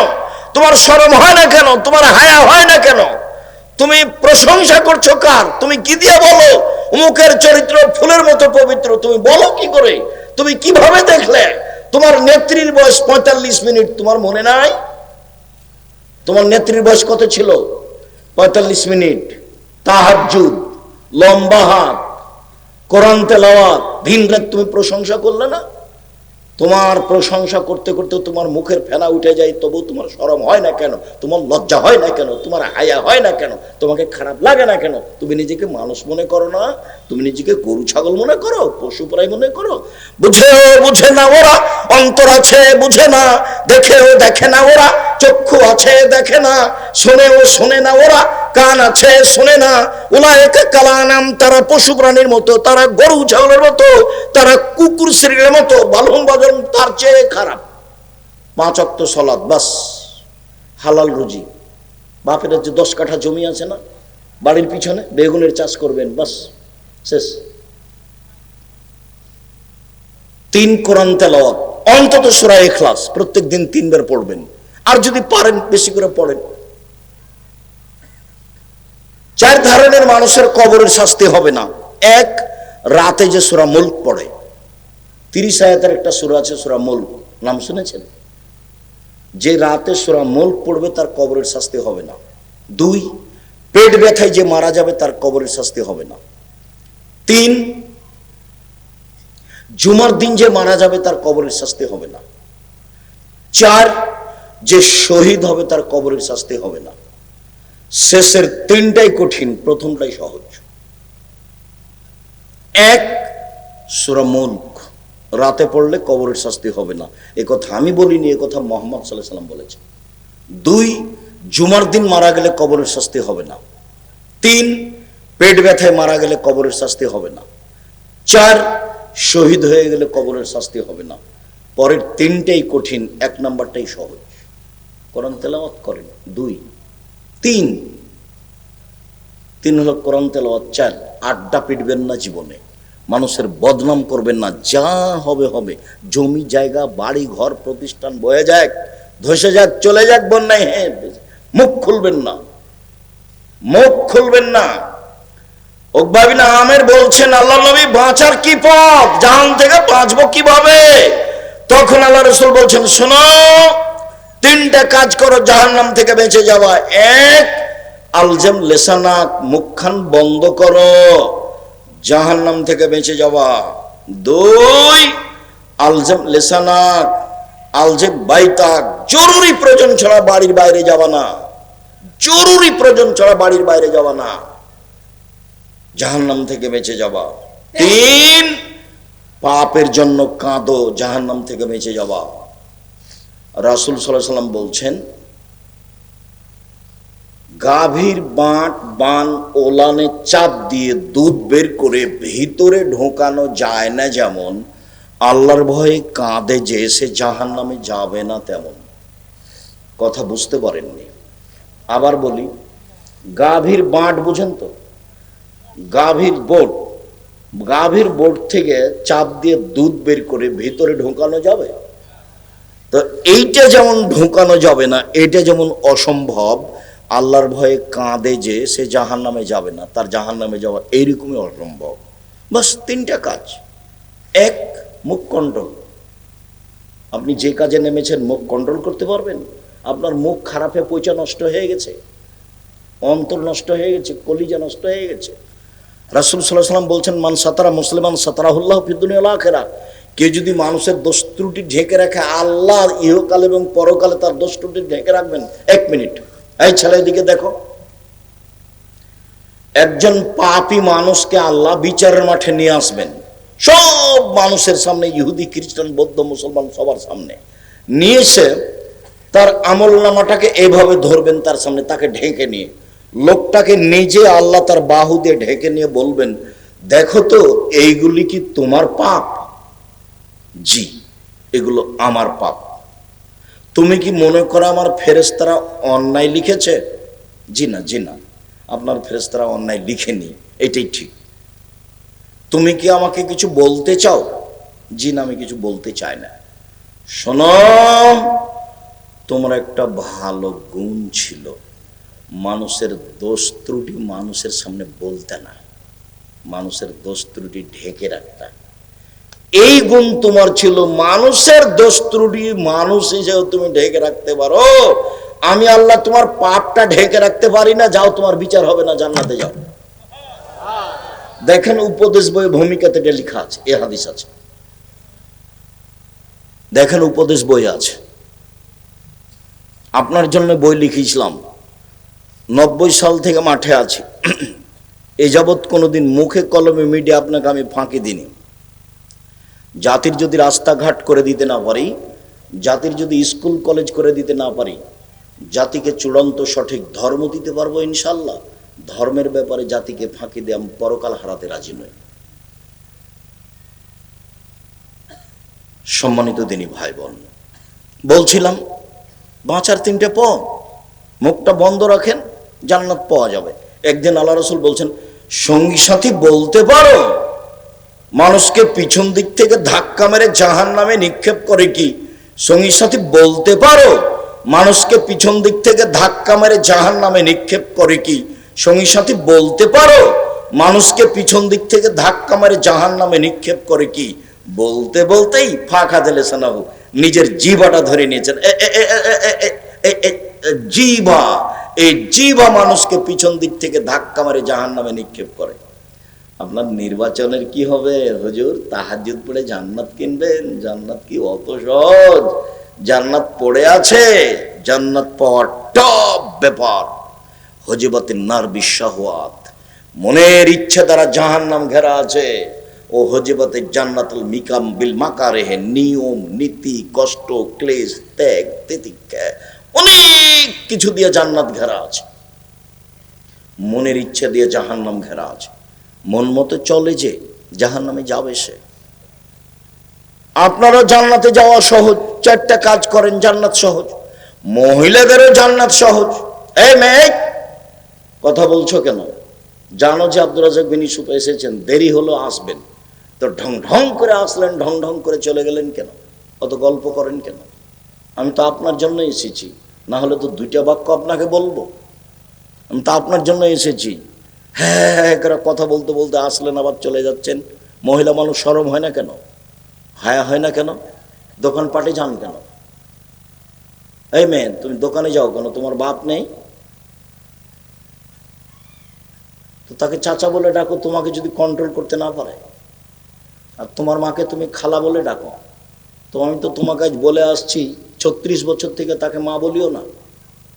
তোমার শরম হয় না কেন? তোমার হায়া হয় না কেন? তুমি প্রশংসা করছো কার? তুমি কি দিয়ে বলো অমুকের চরিত্র ফুলের মতো পবিত্র? তুমি বলো কি করে? তুমি কিভাবে দেখলে? তোমার নেত্রীর বয়স 45 মিনিট, তোমার মনে নাই? তোমার নেত্রীর বয়স কত ছিল? 45 মিনিট। তাহাজ্জুদ, লম্বা হাত, কোরআন তেলাওয়াত, দিন রাত তুমি প্রশংসা করলে না? তোমার প্রশংসা করতে করতে তোমার মুখের ফেনা উঠে যায়, তবু তোমার শরম হয় না কেন? তোমার লজ্জা হয় না কেন? তোমার হায়া হয় না কেন? তোমাকে খারাপ লাগে না কেন? তুমি নিজেকে মানুষ মনে করো না? তুমি নিজেকে গরু ছাগল মনে করো, পশু প্রায় মনে করো? বুঝে না ওরা, অন্তর আছে বুঝে না, দেখেও দেখে না ওরা, চক্ষু আছে দেখে না, শোনেও শোনে না ওরা, কান আছে শোনে না। উলায়েকা কালানাম, তারা পশু প্রাণীর মতো, তারা গরু ছাগলের মতো, তারা কুকুর শ্রীর মতো, বালন বাজন তার চেয়ে খারাপ। 5 ওয়াক্ত সালাত বাস, হালাল রুজি। বাপের যে 10 কাঠা জমি আছে না, বাড়ির পিছনে বেগুনের চাষ করবেন, বাস শেষ। 3 কোরআন তেলাওয়াত, অন্তত সূরা ইখলাস প্রত্যেকদিন 3 বার পড়বেন, আর যদি পারেন বেশি করে পড়েন। 4 ধরনের মানুষের কবরের শাস্তি হবে না। এক, রাতে যে সূরা মুলক পড়ে, 30 আয়াতের একটা সূরা আছে সূরা মুলক, নাম শুনেছেন? যে রাতে সূরা মুলক পড়বে তার কবরের শাস্তি হবে না। 2, পেট ব্যথায় যে মারা যাবে তার কবরের শাস্তি হবে না। 3, জুমার দিন যে মারা যাবে তার কবরের শাস্তি হবে না। 4, যে শহীদ হবে তার কবরের শাস্তি হবে না। শেষের 3টাই কঠিন, প্রথমটাই সহজ। 1, সূরা মুলক রাতে পড়লে কবরের শাস্তি হবে না, এ কথা আমি বলিনি, এ কথা মুহাম্মদ সাল্লাল্লাহু আলাইহি ওয়াসাল্লাম বলেছেন। 2, জুমার দিন মারা গেলে কবরের শাস্তি হবে না। 3, পেট ব্যথায় মারা গেলে কবরের শাস্তি হবে না। 4, শহীদ হয়ে গেলে কবরের শাস্তি হবে না। পরের 3টাই কঠিন, 1 নাম্বারটাই সহজ। কোরআন তেলাওয়াত করেন। 2, 3 হলো কোরআন তেলাওয়াত। 4, আড্ডা পিটবেন না জীবনে, মানুষের বদনাম করবেন না, যা হবে হবে। জমি জায়গা বাড়ি ঘর প্রতিষ্ঠান বয়ে যাক, ধসে যাক, চলে যাক বন্যায়, হ্যাঁ, মুখ খুলবেন না, মুখ খুলবেন না। উকবা বিন আমের বলছেন, আল্লাহ নবী বাঁচার কি পথ, জাহান্নাম থেকে বাঁচবো কিভাবে? তখন আল্লাহ রাসূল বলছেন, শোনো, 3টা কাজ করো জাহান্নাম থেকে বেঁচে যাওয়া। 1, আলজাম লিসানাক, মুখখান বন্ধ করো জাহান্নাম থেকে বেঁচে যাওয়া। 2, আলজাম লিসানাক, আলজাম বাইতাক, জরুরি প্রয়োজন ছাড়া বাড়ির বাইরে যাওয়া না, জরুরি প্রয়োজন ছাড়া বাড়ির বাইরে যাওয়া না, জাহান্নাম থেকে বেঁচে যাওয়া। 3, পাপের জন্য কাঁদো, জাহান্নাম থেকে বেঁচে যাওয়া। রাসূল সাল্লাল্লাহু আলাইহি ওয়াসাল্লাম বলছেন, গাভীর বান ওলানে চাপ দিয়ে দুধ বের করে ভিতরে ঢোকানো যায় না যেমন, আল্লাহর ভয়ে কাঁদে যে সে জাহান্নামে যাবে না তেমন। কথা বুঝতে পারেননি? আবার বলি, গাভীর বাঁট বুঝেন তো? গাভীর বোট থেকে চাপ দিয়ে দুধ বের করে ভিতরে ঢোকানো যাবে? তো এইটা যেমন ঢোকানো যাবে না, এটা যেমন অসম্ভব, আল্লাহর ভয়ে কাঁদে যে সে জাহান্নামে যাবে না, তার জাহান্নামে যাওয়া এইরকমই অসম্ভব। বাস 3টা কাজ। 1, মুখ কন্ট্রোল। আপনি যে কাজে নেমেছেন মুখ কন্ট্রোল করতে পারবেন? আপনার মুখ খারাপে পয়সা নষ্ট হয়ে গেছে, অন্তর নষ্ট হয়ে গেছে, কলিজা নষ্ট হয়ে গেছে। রাসূল সাল্লাল্লাহু আলাইহি ওয়াসাল্লাম বলছেন, মান সাতারা মুসলিমান সাতারাহুল্লাহু ফিদ দুনিয়া ওয়াল আখিরাহ। কেউ যদি মানুষের দোষ ত্রুটি ঢেকে রাখে, আল্লাহ ইহকাল এবং পরকালে তার দোষ ত্রুটি ঢেকে রাখবেন। 1 মিনিট, এই ছেলে দিকে দেখো, একজন পাপী মানুষকে আল্লাহ বিচারের মাঠে নিয়ে আসবেন, সব মানুষের সামনে, ইহুদি খ্রিস্টান বৌদ্ধ মুসলমান সবার সামনে নিয়ে এসে তার আমল নামাটাকে এভাবে ধরবেন তার সামনে, তাকে ঢেকে নিয়ে, লোকটাকে নিজে আল্লাহ তার বাহু দিয়ে ঢেকে নিয়ে বলবেন, দেখো তো এইগুলি কি তোমার পাপ? জি, এগুলো আমার পাপ। তুমি কি মনে করো আমার ফেরেশতারা অন্যায় লিখেছে? জি না, জি না, আপনার ফেরেশতারা অন্যায় লিখেনি, এটাই ঠিক। তুমি কি আমাকে কিছু বলতে চাও? জি না, আমি কিছু বলতে চাই না। শোনো, তোমার একটা ভালো গুণ ছিল, মানুষের দোষ ত্রুটি মানুষের সামনে বলতে না, মানুষের দোষ ত্রুটি ঢেকে রাখতে। এই গুণ তোমার ছিল, মানুষের দোষ ত্রুটি মানুষ হিসেবে তুমি ঢেকে রাখতে পারো। আমি আল্লাহ তোমার পাপটা ঢেকে রাখতে পারি না, যাও তোমার বিচার হবে না, জান্নাতে যাও। দেখেন উপদেশ বই ভূমিকাতে এটা লেখা আছে, এ হাদিস আছে, দেখেন উপদেশ বই আছে। আপনার জন্য বই লিখেছিলাম, 90 সাল থেকে মাঠে আছি, এ যাবৎ কোনোদিন মুখে কলমে মিডিয়া আপনাকে আমি ফাঁকি দিইনি। জাতির যদি রাস্তাঘাট করে দিতে না পারি, জাতির যদি স্কুল কলেজ করে দিতে না পারি, জাতিকে চূড়ান্ত সঠিক ধর্ম দিতে পারবো ইনশাল্লাহ। ধর্মের ব্যাপারে জাতিকে ফাঁকি দিয়ে আমি পরকাল হারাতে রাজি নই। সম্মানিত দিনী ভাই বোন, বলছিলাম বাঁচার 3টে পথ, মুখটা বন্ধ রাখেন, জান্নাত পাওয়া যাবে। একদিন আল্লাহ রাসূল বলছেন, সঙ্গী সাথী বলতে পারো? মানুষকে পিছন দিক থেকে ধাক্কা মেরে জাহান্নামে নিক্ষেপ করে কি? সঙ্গী সাথী বলতে পারো মানুষকে পিছন দিক থেকে ধাক্কা মেরে জাহান্নামে নিক্ষেপ করে কি? সঙ্গী সাথী বলতে পারো মানুষকে পিছন দিক থেকে ধাক্কা মেরে জাহান্নামে নিক্ষেপ করে কি? বলতে বলতেই ফাঁকা দিলে শোনাবো নিজের জিভাটা ধরে নিয়েছেন। জিভা, এই জিভা মানুষকে পিছন দিক থেকে ধাক্কা মেরে জাহান্নামে নিক্ষেপ করে। আপনার নির্বাচনের কি হবে? হুজুর তাহাজ্জুদ পড়ে জান্নাত কিনবেন? জান্নাত কি অত সহজ? জান্নাত পড়ে আছে, জান্নাত পাওয়ার টপ ব্যাপার। হজিবাতিন নার বিশাহওয়াত, মনের ইচ্ছা দ্বারা জাহান্নাম ঘেরা আছে। ও হজিবাতে জান্নাতুল মিকাম বিল মাকারেহে, নিয়ম নীতি কষ্ট ক্লেশ ত্যাগ তিতিক্ষা অনেক কিছু দিয়ে জান্নাত ঘেরা আছে। মনের ইচ্ছা দিয়ে জাহান্নাম ঘেরা আছে। মন মতো চলে যে জাহান্নামে যাবে সে। আপনারা জান্নাতে যাওয়া সহজ, চারটা কাজ করেন জান্নাত সহজ। মহিলাদেরও জান্নাত সহজ। এই মেয়ে কথা বলছো কেন? জানো যে আব্দুর রাজ্জাক বিন ইউসুফ এসেছেন, দেরি হলো আসবেন, তো ঢং ঢং করে আসলেন, ঢং ঢং করে চলে গেলেন কেন? অত গল্প করেন কেন? আমি তো আপনার জন্য এসেছি, না হলে তো দুইটা বাক্য আপনাকে বলবো। আমি তো আপনার জন্য এসেছি। হ্যাঁ করে কথা বলতে বলতে আসলেন, আবার চলে যাচ্ছেন। মহিলা মানুষ শরম হয় না কেন? হায়া হয় না কেন? দোকানপাটে যান কেন? এই মেয়ে তুমি দোকানে যাও কেন? তোমার বাপ নেই? তো তাকে চাচা বলে ডাকো, তোমাকে যদি কন্ট্রোল করতে না পারে। আর তোমার মাকে তুমি খালা বলে ডাকো। তো আমি তো তোমাকে আজ বলে আসছি 36 বছর থেকে তাকে মা বলিও না।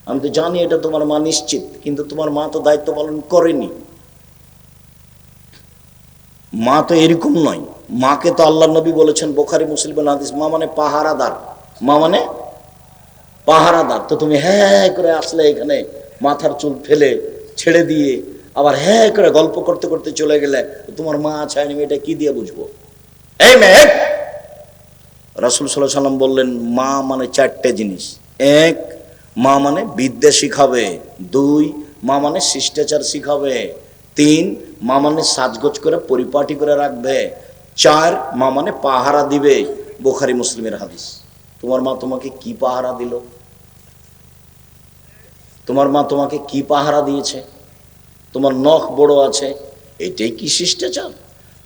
আমি তো জানি এটা তোমার মা নিশ্চিত, কিন্তু তোমার মা তো দায়িত্ব পালন করেনি। মা তো এরকম নয়। মাকে তো আল্লাহ নবী বলেছেন বুখারী মুসলিমের হাদিস, মা মানে পাহারাদার। মা মানে পাহারাদার। তো তুমি হ্যাঁ করে আসলে এখানে মাথার চুল ফেলে ছেড়ে দিয়ে আবার হ্যাঁ করে গল্প করতে করতে চলে গেলে, তোমার মা আছে আমি এটা কি দিয়ে বুঝবো? এই মেয়ে, রাসূল সাল্লাল্লাহু আলাইহি ওয়াসাল্লাম বললেন মা মানে চারটে জিনিস। এক, মা মানে বিদ্যা শিখাবে। দুই, মা মানে শিষ্টাচার শিখাবে। তিন, মা মানে সাজগোজ করে পরিপাটি করে রাখবে। চার, মা মানে পাহারা দিবে। বুখারী মুসলিমের হাদিস। তোমার মা তোমাকে কি পাহারা দিল? তোমার মা তোমাকে কি পাহারা দিয়েছে? তোমার নখ বড় আছে, এটাই কি শিষ্টাচার?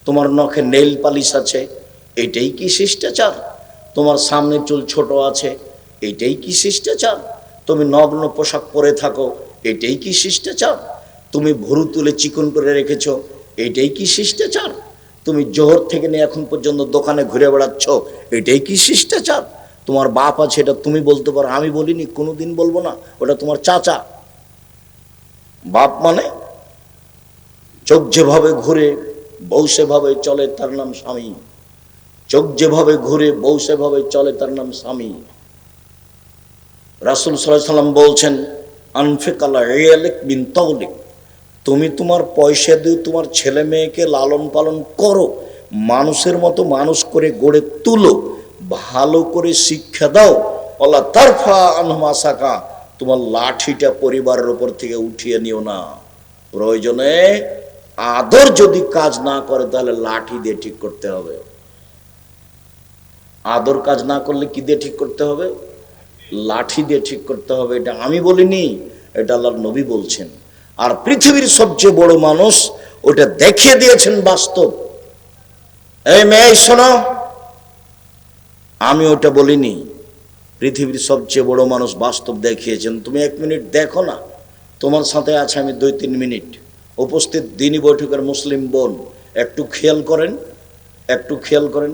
তোমার নখে নেল পালিশ আছে, এটাই কি শিষ্টাচার? তোমার সামনের চুল ছোট আছে, এটাই কি শিষ্টাচার? তুমি নগ্ন পোশাক পরে থাকো, এটাই কি শিষ্টাচার? তুমি ভুরু তুলে চিকন করে রেখেছো, এটাই কি শিষ্টাচার? তুমি জোহর থেকে নিয়ে এখন পর্যন্ত দোকানে ঘুরে বেড়াচ্ছ, এটাই কি শিষ্টাচার? তোমার বাপ আছে, এটা তুমি বলতে পারো, আমি বলিনি, কোনোদিন বলবো না, ওটা তোমার চাচা। বাপ মানে চোখ যেভাবে ঘুরে বউ সেভাবে চলে, তার নাম স্বামী। চোখ যেভাবে ঘুরে বউ সেভাবে চলে, তার নাম স্বামী। রাসূল সাল্লাল্লাহু আলাইহি ওয়াসাল্লাম বলছেন আনফিক আলা ইয়ালিক বিন তাওলিক, তুমি তোমার পয়সা দিয়ে তোমার ছেলে মেয়েকে লালন পালন করো, মানুষের মতো মানুষ করে গড়ে তুলো, ভালো করে শিক্ষা দাও। আল্লাহ তারফা আনহুম আসাকা, তোমার লাঠিটা পরিবারের উপর থেকে উঠিয়ে নিও না। প্রয়োজনে আদর যদি কাজ না করে তাহলে লাঠি দিয়ে ঠিক করতে হবে। আদর কাজ না করলে কি দিয়ে ঠিক করতে হবে? লাঠি দিয়ে ঠিক করতে হবে। এটা আমি বলিনি, এটা আল্লাহর নবী বলছেন। আর পৃথিবীর সবচেয়ে বড় মানুষ ওটা দেখিয়ে দিয়েছেন বাস্তব। এই মেয়ে শোনো, আমি ওটা বলিনি। পৃথিবীর সবচেয়ে বড় মানুষ বাস্তব দেখিয়েছেন। তুমি 1 মিনিট দেখো না, তোমার সাথে আছে আমি 2-3 মিনিট। উপস্থিত দিনী বৈঠকের মুসলিম বোন, একটু খেয়াল করেন, একটু খেয়াল করেন,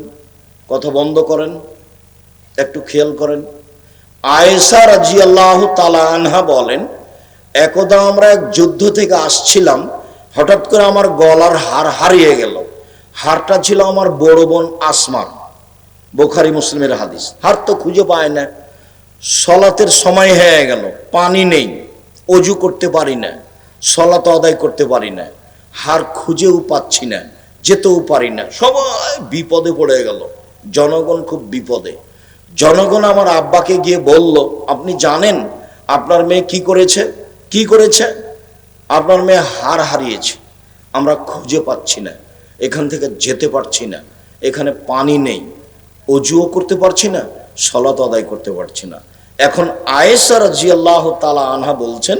কথা বন্ধ করেন, একটু খেয়াল করেন। আয়েশা রাদিয়াল্লাহু তাআলা আনহা বলেন, একদা আমরা এক যুদ্ধ থেকে আসছিলাম, হঠাৎ করে আমার গলার হার হারিয়ে গেল। হারটা ছিল আমার বড় বোন আসমার। বুখারী মুসলিমের হাদিস। হার তো খুঁজে পায় না। সলাতের সময় হয়ে গেল, পানি নেই, অজু করতে পারি না, সলাত আদায় করতে পারি না, হার খুঁজেও পাচ্ছি না, যেতেও পারি না, সবাই বিপদে পড়ে গেল। জনগণ খুব বিপদে। জনগণ আমার আব্বাকে গিয়ে বলল, আপনি জানেন আপনার মেয়ে কি করেছে? কি করেছে? আপনার মেয়ে হার হারিয়েছে, আমরা খুঁজে পাচ্ছি না। এখান থেকে যেতে পারছি না, এখানে পানি নেই, অজুও করতে পারছি না, সালাত আদায় করতে পারছি না। এখন আয়েশা রাদিয়াল্লাহু তাআলা আনহা বলছেন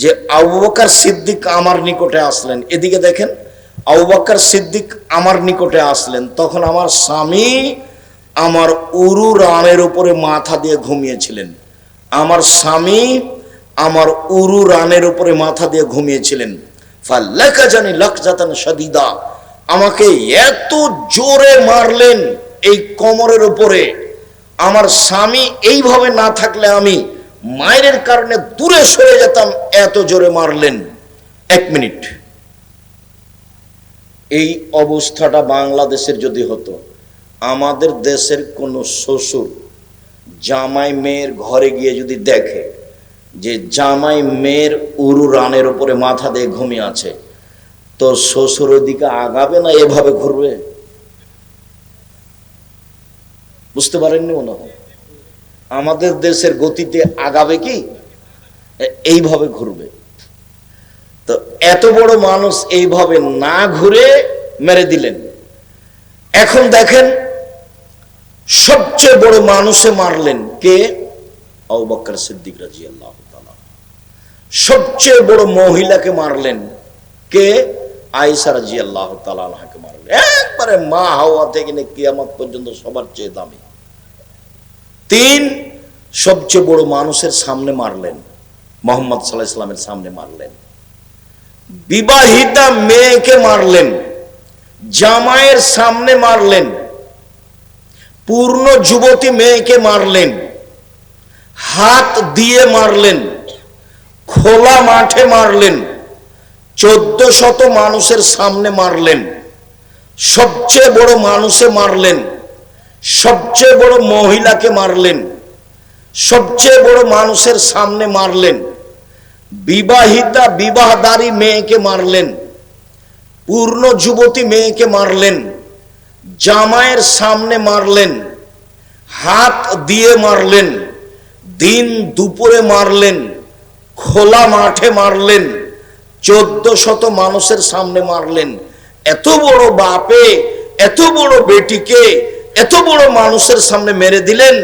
যে আবু বকর সিদ্দিক আমার নিকটে আসলেন। এদিকে দেখেন, আবু বকর সিদ্দিক আমার নিকটে আসলেন, তখন আমার স্বামী আমার উরু রানের উপরে মাথা দিয়ে ঘুমিয়েছিলেন। আমার স্বামী আমার উরু রানের উপরে মাথা দিয়ে ঘুমিয়েছিলেন। ফালাকাজানি লাকজাতান শাদীদা, আমাকে এত জোরে মারলেন এই কোমরের উপরে, আমার স্বামী এইভাবে না থাকলে আমি মায়ের কারণে দূরে সরে যেতাম, এত জোরে মারলেন। 1 মিনিট, এই অবস্থাটা বাংলাদেশের যদি হতো, আমাদের দেশের কোনো শ্বশুর জামাই মেয়ের ঘরে গিয়ে যদি দেখে যে জামাই মেয়ের উরু রানের উপরে মাথা দিয়ে ঘুমিয়ে আছে, তো শ্বশুর ওদিকে আগাবে না এভাবে ঘুরবে? বুঝতে পারেননি মনে হয়? আমাদের দেশের গতিতে আগাবে কি, এইভাবে ঘুরবে। তো এত বড় মানুষ এইভাবে না ঘুরে মেরে দিলেন। এখন দেখেন, সবচেয়ে বড় মানুষে মারলেন কে? আবু বকর সিদ্দিক রাদিয়াল্লাহু তাআলা। সবচেয়ে বড় মহিলাকে মারলেন কে? আয়েশা রাদিয়াল্লাহু তাআলা আনহাকে মারলেন। একবারে মা হাওয়া থেকে নিয়ে কিয়ামত পর্যন্ত সবার চেয়ে দামি। 3, সবচেয়ে বড় মানুষের সামনে মারলেন, মুহাম্মদ সাল্লাল্লাহু আলাইহি ওয়াসাল্লামের সামনে মারলেন। বিবাহিতা মেয়েকে মারলেন, জামাইয়ের সামনে মারলেন। পূর্ণ যুবতী মেয়েকে মারলেন, হাত দিয়ে মারলেন, খোলা মাঠে মারলেন, 1400 মানুষের সামনে মারলেন। সবচেয়ে বড় মানুষে মারলেন, সবচেয়ে বড় মহিলাকে মারলেন, সবচেয়ে বড় মানুষের সামনে মারলেন। বিবাহিতা বিবাহদারী মেয়েকে মারলেন, পূর্ণ যুবতী মেয়েকে মারলেন, জামাইয়ের সামনে মারলেন, হাত দিয়ে মারলেন, দিন দুপুরে মারলেন, খোলা মাঠে মারলেন, 1400 মানুষের সামনে মারলেন। এত বড় বাপে এত বড় বেটিকে এত বড় মানুষের সামনে মেরে দিলেন।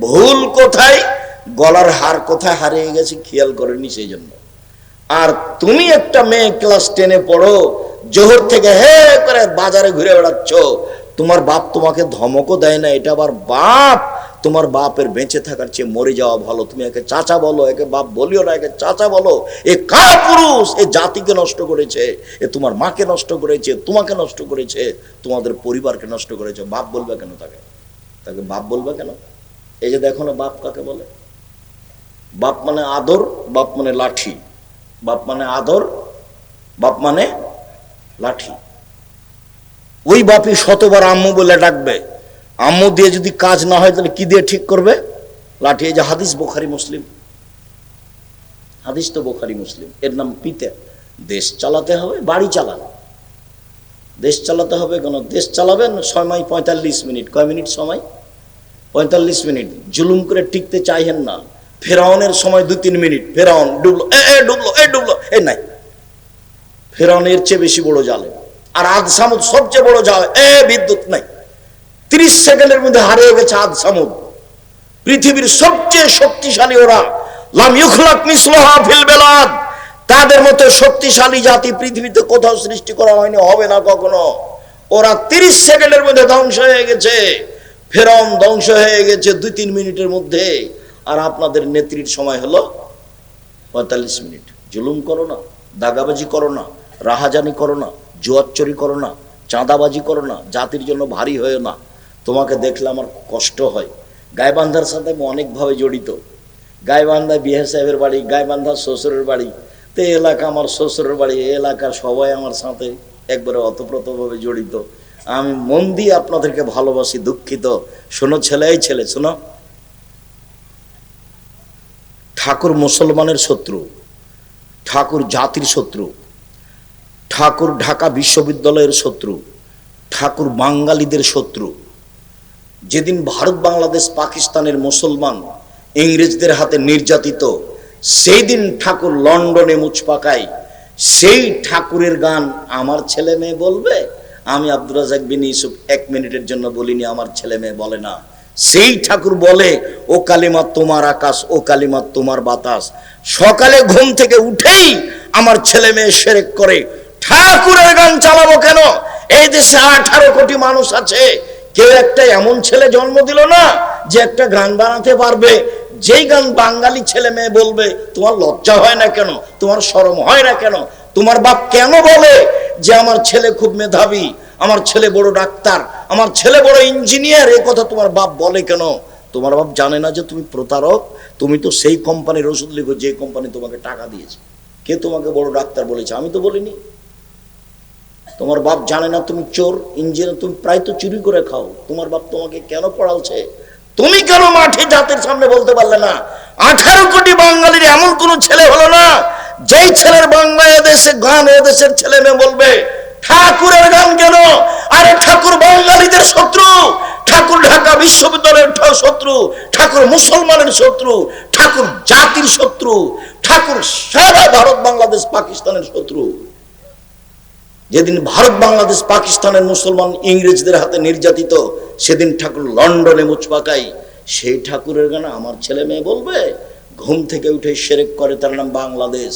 ভুল কোথায়? গলার হার কোথায় হারিয়ে গেছে খেয়াল করেনি, সেই জন্য। আর তুমি একটা মেয়ে ক্লাস 10-এ পড়ো, জোহর থেকে হে করে বাজারে ঘুরে বেড়াচ্ছ, তোমার বাপ তোমাকে ধমকও দেয় না, এটা আবার বাপ, তোমার বাপের বেঁচে থাকার চেয়ে মরে যাওয়া ভালো। তুমি একে চাচা বলো, একে বাপ বলিও না, একে চাচা বলো। এ কারা পুরুষ? এ জাতিকে নষ্ট করেছে, এ তোমার মাকে নষ্ট করেছে, তোমাকে নষ্ট করেছে, তোমাদের পরিবারকে নষ্ট করেছে। বাপ বলবে কেন তাকে? তাকে বাপ বলবে কেন? এই যে দেখো না, বাপ কাকে বলে? বাপ মানে আদর, বাপ মানে লাঠি। বাপ মানে আদর, বাপ মানে লাঠি। ওই বাপই শতবার আম্মু বলে ডাকবে, আম্মু দিয়ে যদি কাজ না হয় তাহলে কি দিয়ে ঠিক করবে? লাঠি। এই যে হাদিস বুখারী মুসলিম, হাদিস তো বুখারী মুসলিম, এর নাম পিতা। দেশ চালাতে হবে, বাড়ি চালানো, দেশ চালাতে হবে। কেন দেশ চালাবেন? সময় 45 মিনিট। কয় মিনিট সময়? 45 মিনিট। জুলুম করে টিকতে চাইছেন না। ফেরাউনের সময় 2-3 মিনিট, ফেরাউন ডুবলো, ডুবলো, ডুবলো, নাই। ফেরাউনের চেয়ে বেশি বড় জালে। আর আদ সামুদ সবচেয়ে বড় জাল, বিদ্যুৎ নাই। 30 সেকেন্ডের মধ্যে হারিয়ে গেছে আদ সামুদ। পৃথিবীর সবচেয়ে শক্তিশালী ওরা, লাম ইউখলাক মিসলুহা ফিল বিলাদ। তাদের মতো শক্তিশালী জাতি পৃথিবীতে কোথাও সৃষ্টি করা হয়নি, হবে না কখনো। ওরা 30 সেকেন্ডের মধ্যে ধ্বংস হয়ে গেছে। ফেরাউন ধ্বংস হয়ে গেছে 2-3 মিনিটের মধ্যে। আর আপনাদের নেত্রীর সময় হলো 45 মিনিট। জুলুম করো না, দাগাবাজি করো না, রাহাজানি করো না, জুয়াচুরি করো না, চাঁদাবাজি করো না, জাতির জন্য ভারী হয়েও না। তোমাকে দেখলে আমার কষ্ট হয়। গাইবান্ধার সাথে আমি অনেকভাবে জড়িত। গাইবান্ধা বিহার সাহেবের বাড়ি, গাইবান্ধা শ্বশুরের বাড়ি। তো এই এলাকা আমার শ্বশুরের বাড়ি, এই এলাকার সবাই আমার সাথে একবারে অতপ্রতভাবে জড়িত। আমি মন দিয়ে আপনাদেরকে ভালোবাসি, দুঃখিত। শোনো ছেলে, এই ছেলে শোনো, ঠাকুর মুসলমানের শত্রু, ঠাকুর জাতির শত্রু, ঠাকুর ঢাকা বিশ্ববিদ্যালয়ের শত্রু, ঠাকুর বাঙালিদের শত্রু। যেদিন ভারত বাংলাদেশ পাকিস্তানের মুসলমান ইংরেজদের হাতে নির্যাতিত, সেই দিন ঠাকুর লন্ডনে মুচ পাকায়। সেই ঠাকুরের গান আমার ছেলে মেয়ে বলবে, আমি আব্দুর রাজ্জাক বিন ইউসুফ 1 মিনিটের জন্য বলিনি আমার ছেলে মেয়ে বলে না। সেই ঠাকুর বলে, ও কালিমা তোমার আকাশ, ও কালিমা তোমার বাতাস। সকালে ঘুম থেকে উঠেই আমার ছেলে মেয়ে শিরক করে। ঠাকুরের গান চালাবো কেন? এই দেশে 18 কোটি মানুষ আছে, কেউ একটা এমন ছেলে জন্ম দিল না যে একটা গান বানাতে পারবে। যেই গান বাঙালি ছেলে মেয়ে বলবে, তোমার লজ্জা হয় না কেন? তোমার শরম হয় না কেন? তোমার বাপ কেন বলে যে আমার ছেলে খুব মেধাবী, আমার ছেলে বড় ডাক্তার, আমার ছেলে বড় ইঞ্জিনিয়ার? এই কথা তোমার বাপ বলে কেন? তোমার বাপ জানে না যে তুমি প্রতারক? তুমি তো সেই কোম্পানির ওষুধ লিখো যে কোম্পানি তোমাকে টাকা দিয়েছে। কে তোমাকে বড় ডাক্তার বলেছে? আমি তো বলিনি। তোমার বাপ জানে না তুমি চোর ইঞ্জিনিয়ার? তুমি প্রায় তো চুরি করে খাও। তোমার বাপ তোমাকে কেন পড়ালছে? তুমি কেন মাঠে জাতির সামনে বলতে পারলে না? 18 কোটি বাঙালির এমন কোন ছেলে হলো না যেই ছেলের বাংলা এদেশে গান এদেশের ছেলে মেয়ে বলবে ঠাকুরের গান কেন? আরে ঠাকুর বাঙালিদের শত্রু, ঠাকুর ঢাকা বিশ্ববিদ্যালয়ের শত্রু, ঠাকুর মুসলমানের শত্রু, ঠাকুর জাতির শত্রু, ঠাকুর সারা ভারত বাংলাদেশ পাকিস্তানের শত্রু। যেদিন ভারত বাংলাদেশ পাকিস্তানের মুসলমান ইংরেজদের হাতে নির্যাতিত, সেদিন ঠাকুর লন্ডনে মুচ পাকাই। সেই ঠাকুরের গান আমার ছেলে মেয়ে বলবে? ঘুম থেকে উঠে শিরক করে, তার নাম বাংলাদেশ।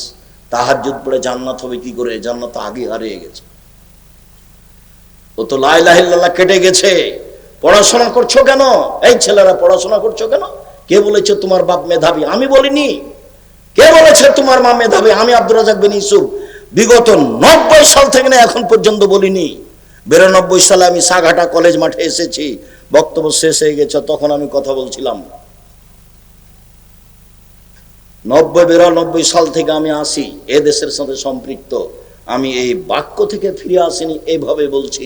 তাহাজ্জুদ পড়ে জান্নাত হবে কি করে? জান্নাত আগে হারিয়ে গেছে। ও তো লা ইলাহা ইল্লাল্লাহ কেটে গেছে। পড়াশোনা করছো কেন? এই ছেলেরা পড়াশোনা করছো কেন? কে বলেছে তোমার বাপ মেধাবী? আমি বলিনি। কে বলেছে তোমার মা মেধাবী? আমি আব্দুর রাজ্জাক বিন ইউসুফ বিগত 90 সাল থেকে না এখন পর্যন্ত বলিনি। 92 সালে আমি সাঘাটা কলেজ মাঠে এসেছি, বক্তব্য শেষ হয়ে গেছে, তখন আমি কথা বলছিলাম। 92 সাল থেকে আমি আসি, এ দেশের সাথে সম্পৃক্ত। আমি এই বাক্য থেকে ফিরে আসিনি, এইভাবে বলছি।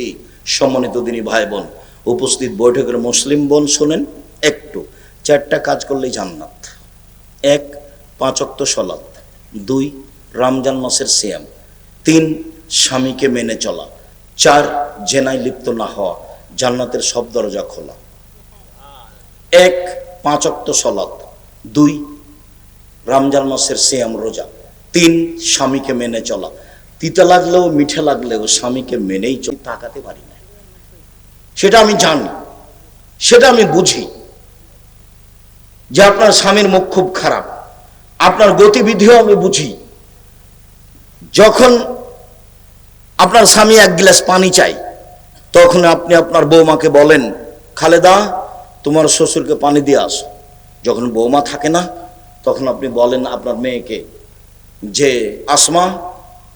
সম্মানিত দিনী ভাই বোন, উপস্থিত বৈঠকের মুসলিম বোন শোনেন একটু। 4টা কাজ করলেই জান্নাত। 1 5 ওয়াক্ত সালাত, 2 রমজান মাসের সিয়াম, 3 স্বামীকে মেনে চলা, 4 জেনায় লিপ্ত না হওয়া। জান্নাতের সব দরজা খোলা। 1 5 ওয়াক্ত সালাত, 2 রমজান মাসের সিয়াম রোজা, 3 স্বামীকে মেনে চলা। তিতা লাগলেও মিঠে লাগলেও স্বামীকে মেনেই তাকাতে পারি না, সেটা আমি জানি, সেটা আমি বুঝি যে আপনার স্বামীর মুখ খুব খারাপ, আপনার গতিবিধিও আমি বুঝি। যখন আপনার স্বামী 1 গ্লাস পানি চাই, তখন আপনি আপনার বৌমাকে বলেন, খালেদা তোমার শ্বশুরকে পানি দিয়ে আসো। যখন বৌমা থাকে না, তখন আপনি বলেন আপনার মেয়েকে যে আসমা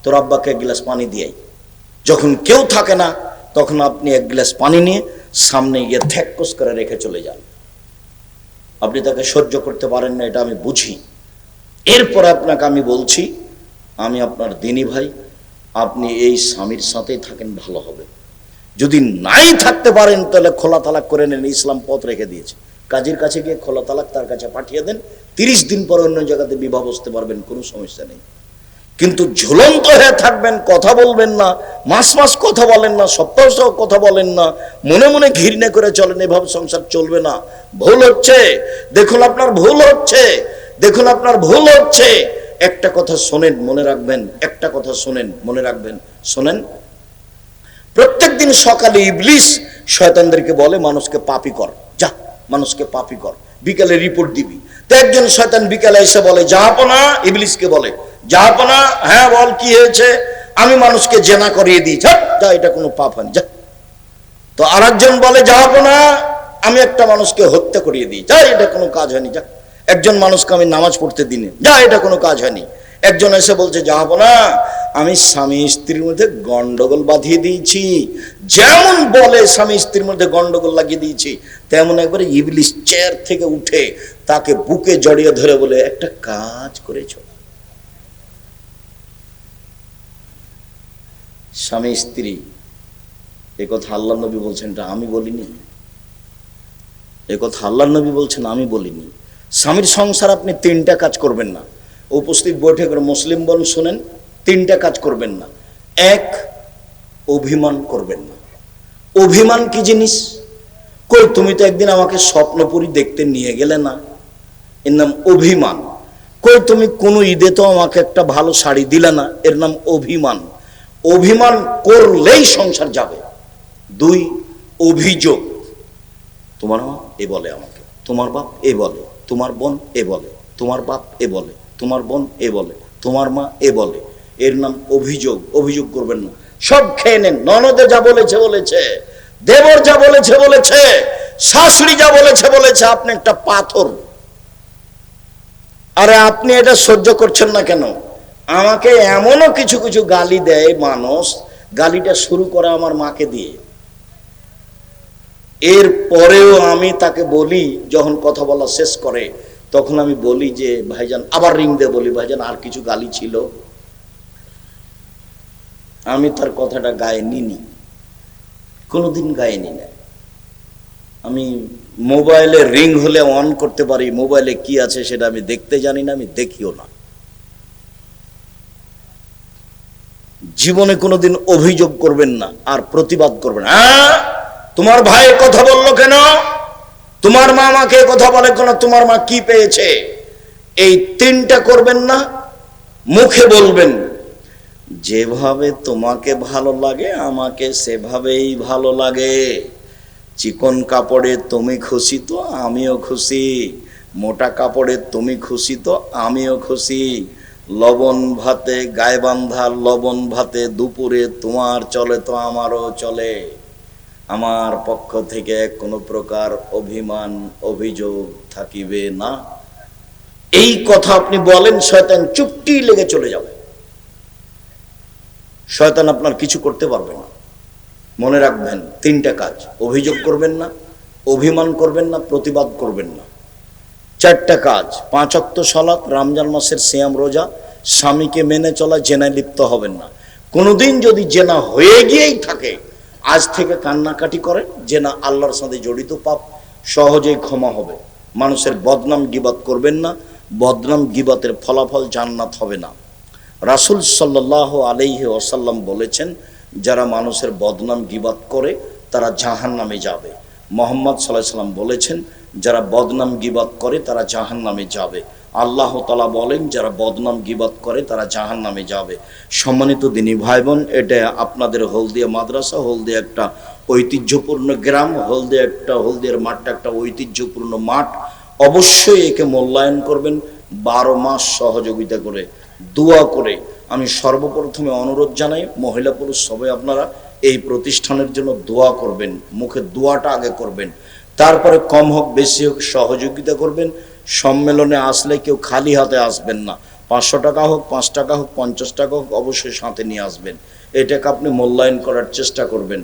তোর আব্বাকে 1 গ্লাস পানি দিয়ে। যখন কেউ থাকে না, তখন আপনি 1 গ্লাস পানি নিয়ে সামনে গিয়ে থ্যাক্কস করে রেখে চলে যান। আপনি তাকে সহ্য করতে পারেন না, এটা আমি বুঝি। এরপর আপনাকে আমি বলছি, আমি আপনার দিনী ভাই, আপনি এই স্বামীর সাথেই থাকেন, ভালো হবে। যদি নাই থাকতে পারেন তাহলে খোলা তালাক করে নেন, ইসলাম পথ রেখে দিয়েছে। কাজীর কাছে গিয়ে খোলা তালাক তার কাছে পাঠিয়ে দেন, 30 দিন পরে অন্য জায়গাতে বিবাহ বসতে পারবেন, কোনো সমস্যা নেই। কিন্তু ঝুলন্ত হয়ে থাকবেন, কথা বলবেন না, মাস মাস কথা বলেন না, সপ্তাহ সহ কথা বলেন না, মনে মনে ঘৃণা করে চলেন, এভাবে সংসার চলবে না। ভুল হচ্ছে, দেখুন আপনার ভুল হচ্ছে, দেখুন আপনার ভুল হচ্ছে। একটা কথা শোনেন, মনে রাখবেন, একটা কথা শোনেন, মনে রাখবেন, শোনেন। প্রত্যেকদিন সকালে ইবলিস শয়তানদেরকে বলে মানুষকে পাপী কর, যা মানুষকে পাপী কর, বিকালে রিপোর্ট দিবি। তো একজন শয়তান বিকালে এসে বলে, জাহাপনা, ইবলিসকে বলে, জাহাপনা হ্যাঁ বল কি হয়েছে? আমি মানুষকে জেনা করিয়ে দিই, যা এটা কোনো পাপ হয়নি, যা। তো আরেকজন বলে, জাহাপনা আমি একটা মানুষকে হত্যা করিয়ে দিই, যা এটা কোনো কাজ হয়নি, যা। একজন মানুষকে আমি নামাজ পড়তে দিনে, যা এটা কোনো কাজ হয়নি। একজন এসে বলছে, জাহাপনা আমি স্বামী স্ত্রীর মধ্যে গন্ডগোল বাঁধিয়ে দিয়েছি। যেমন বলে স্বামী স্ত্রীর মধ্যে গন্ডগোল লাগিয়ে দিয়েছি, তেমন একবারে ইবলিস চেয়ার থেকে উঠে তাকে বুকে জড়িয়ে ধরে বলে, একটা কাজ করেছো। স্বামী স্ত্রী এ কথা আল্লাহ নবী বলছেন, এটা আমি বলিনি। এ কথা আল্লাহ নবী বলছেন, আমি বলিনি। স্বামীর সংসার আপনি 3টা কাজ করবেন না। উপস্থিত বৈঠকের মুসলিম বোন শুনেন, 3টা কাজ করবেন না। 1 অভিমান করবেন না। অভিমান কি জিনিস? কই তুমি তো একদিন আমাকে স্বপ্নপুরী দেখতে নিয়ে গেলে না, এর নাম অভিমান। কই তুমি কোনো ঈদে তো আমাকে একটা ভালো শাড়ি দিলে না, এর নাম অভিমান। অভিমান করলেই সংসার যাবে। দুই, অভিযোগ। তোমার মা এ বলে আমাকে, তোমার বাপ এ বলে, তোমার বোন এ বলে, তোমার বাপ এ বলে, তোমার বোন এ বলে, তোমার মা এ বলে। এর নাম অভিযোগ। অভিযোগ করবেন না, সব খেয়ে নেন। ননদে যা বলেছে বলেছে, দেবর যা বলেছে বলেছে, শাশুড়ি যা বলেছে বলেছে। আপনি একটা পাথর। আরে আপনি এটা সহ্য করছেন না কেন? আমাকে এমনও কিছু কিছু গালি দেয় মানুষ, গালিটা শুরু করে আমার মাকে দিয়ে। এর পরেও আমি তাকে বলি, যখন কথা বলা শেষ করে তখন আমি বলি যে ভাইজান, আবার রিং দিয়ে বলি, ভাইজান আর কিছু গালি ছিল। আমি তার কথাটা গায়ে নিনি, কোনোদিন গায়ে নি না। আমি মোবাইলে রিং হলে অন করতে পারি, মোবাইলে কি আছে সেটা আমি দেখতে জানি না, আমি দেখিও না। জীবনে কোনোদিন অভিযোগ করবেন না আর প্রতিবাদ করবেন না। তোমার ভাই কথা বললো কেন, তোমার মা আমাকে কথা বলে কেন, তোমার মা কি পেয়েছে, এই তিনটা করবেন না। মুখে বলবেন যেভাবে তোমাকে ভালো লাগে আমাকে সেভাবেই ভালো লাগে। চিকন কাপড়ে তুমি খুশি তো আমিও খুশি, মোটা কাপড়ে তুমি খুশি তো আমিও খুশি। লবণ ভাতে গায়ে বান্ধা লবণ ভাতে দুপুরে তোমার চলে তো আমারও চলে। আমার পক্ষ থেকে কোনো প্রকার অভিমান অভিযোগ থাকিবে না। এই কথা আপনি বলেন, শয়তান চুপটি লেগে চলে যাবে। শয়তান আপনার কিছু করতে পারবে না। মনে রাখবেন তিনটা কাজ: অভিযোগ করবেন না, অভিমান করবেন না, প্রতিবাদ করবেন না। চারটা কাজ: 5 ওয়াক্ত সালাত, রমজান মাসের সিয়াম রোজা, স্বামীকে মেনে চলা, জেনায় লিপ্ত হবেন না। কোনোদিন যদি জেনা হয়ে গিয়েই থাকে, আজ থেকে কান্নাকাটি করেন। জেনা আল্লাহর সাথে জড়িত পাপ, সহজেই ক্ষমা হবে। মানুষের বদনাম গীবাত করবেন না, বদনাম গীবাতের ফলাফল জান্নাত হবে না। রাসূল সাল্লাল্লাহু আলাইহি ওয়াসাল্লাম বলেছেন, যারা মানুষের বদনাম গীবাত করে তারা জাহান্নামে যাবে। মুহাম্মদ সাল্লাল্লাহু আলাইহি ওয়াসাল্লাম বলেছেন, যারা বদনাম গীবাত করে তারা জাহান্নামে যাবে। আল্লাহ তাআলা বলেন, যারা বদনাম গীবাত করে তারা জাহান্নামে যাবে। সম্মানিত দিনী ভাই বোন, এটা আপনাদের হলদিয়া মাদ্রাসা, হলদিয়া একটা ঐতিহ্যপূর্ণ গ্রাম, হলদিয়ার মাঠটা একটা ঐতিহ্যপূর্ণ মাঠ। অবশ্যই একে মূল্যায়ন করবেন, 12 মাস সহযোগিতা করে, দোয়া করে। আমি সর্বপ্রথমে অনুরোধ জানাই, মহিলা পুরুষ সবাই আপনারা এই প্রতিষ্ঠানের জন্য দোয়া করবেন। মুখে দোয়াটা আগে করবেন, তারপরে কম হোক বেশি হোক সহযোগিতা করবেন। সম্মেলনে আসলে কেউ খালি হাতে আসবেন না। 500 টাকা হোক, 5 টাকা হোক, 50 টাকা হোক, অবশ্যই সাথে নিয়ে আসবেন। এটাকে আপনি মূল্যায়ন করার চেষ্টা করবেন।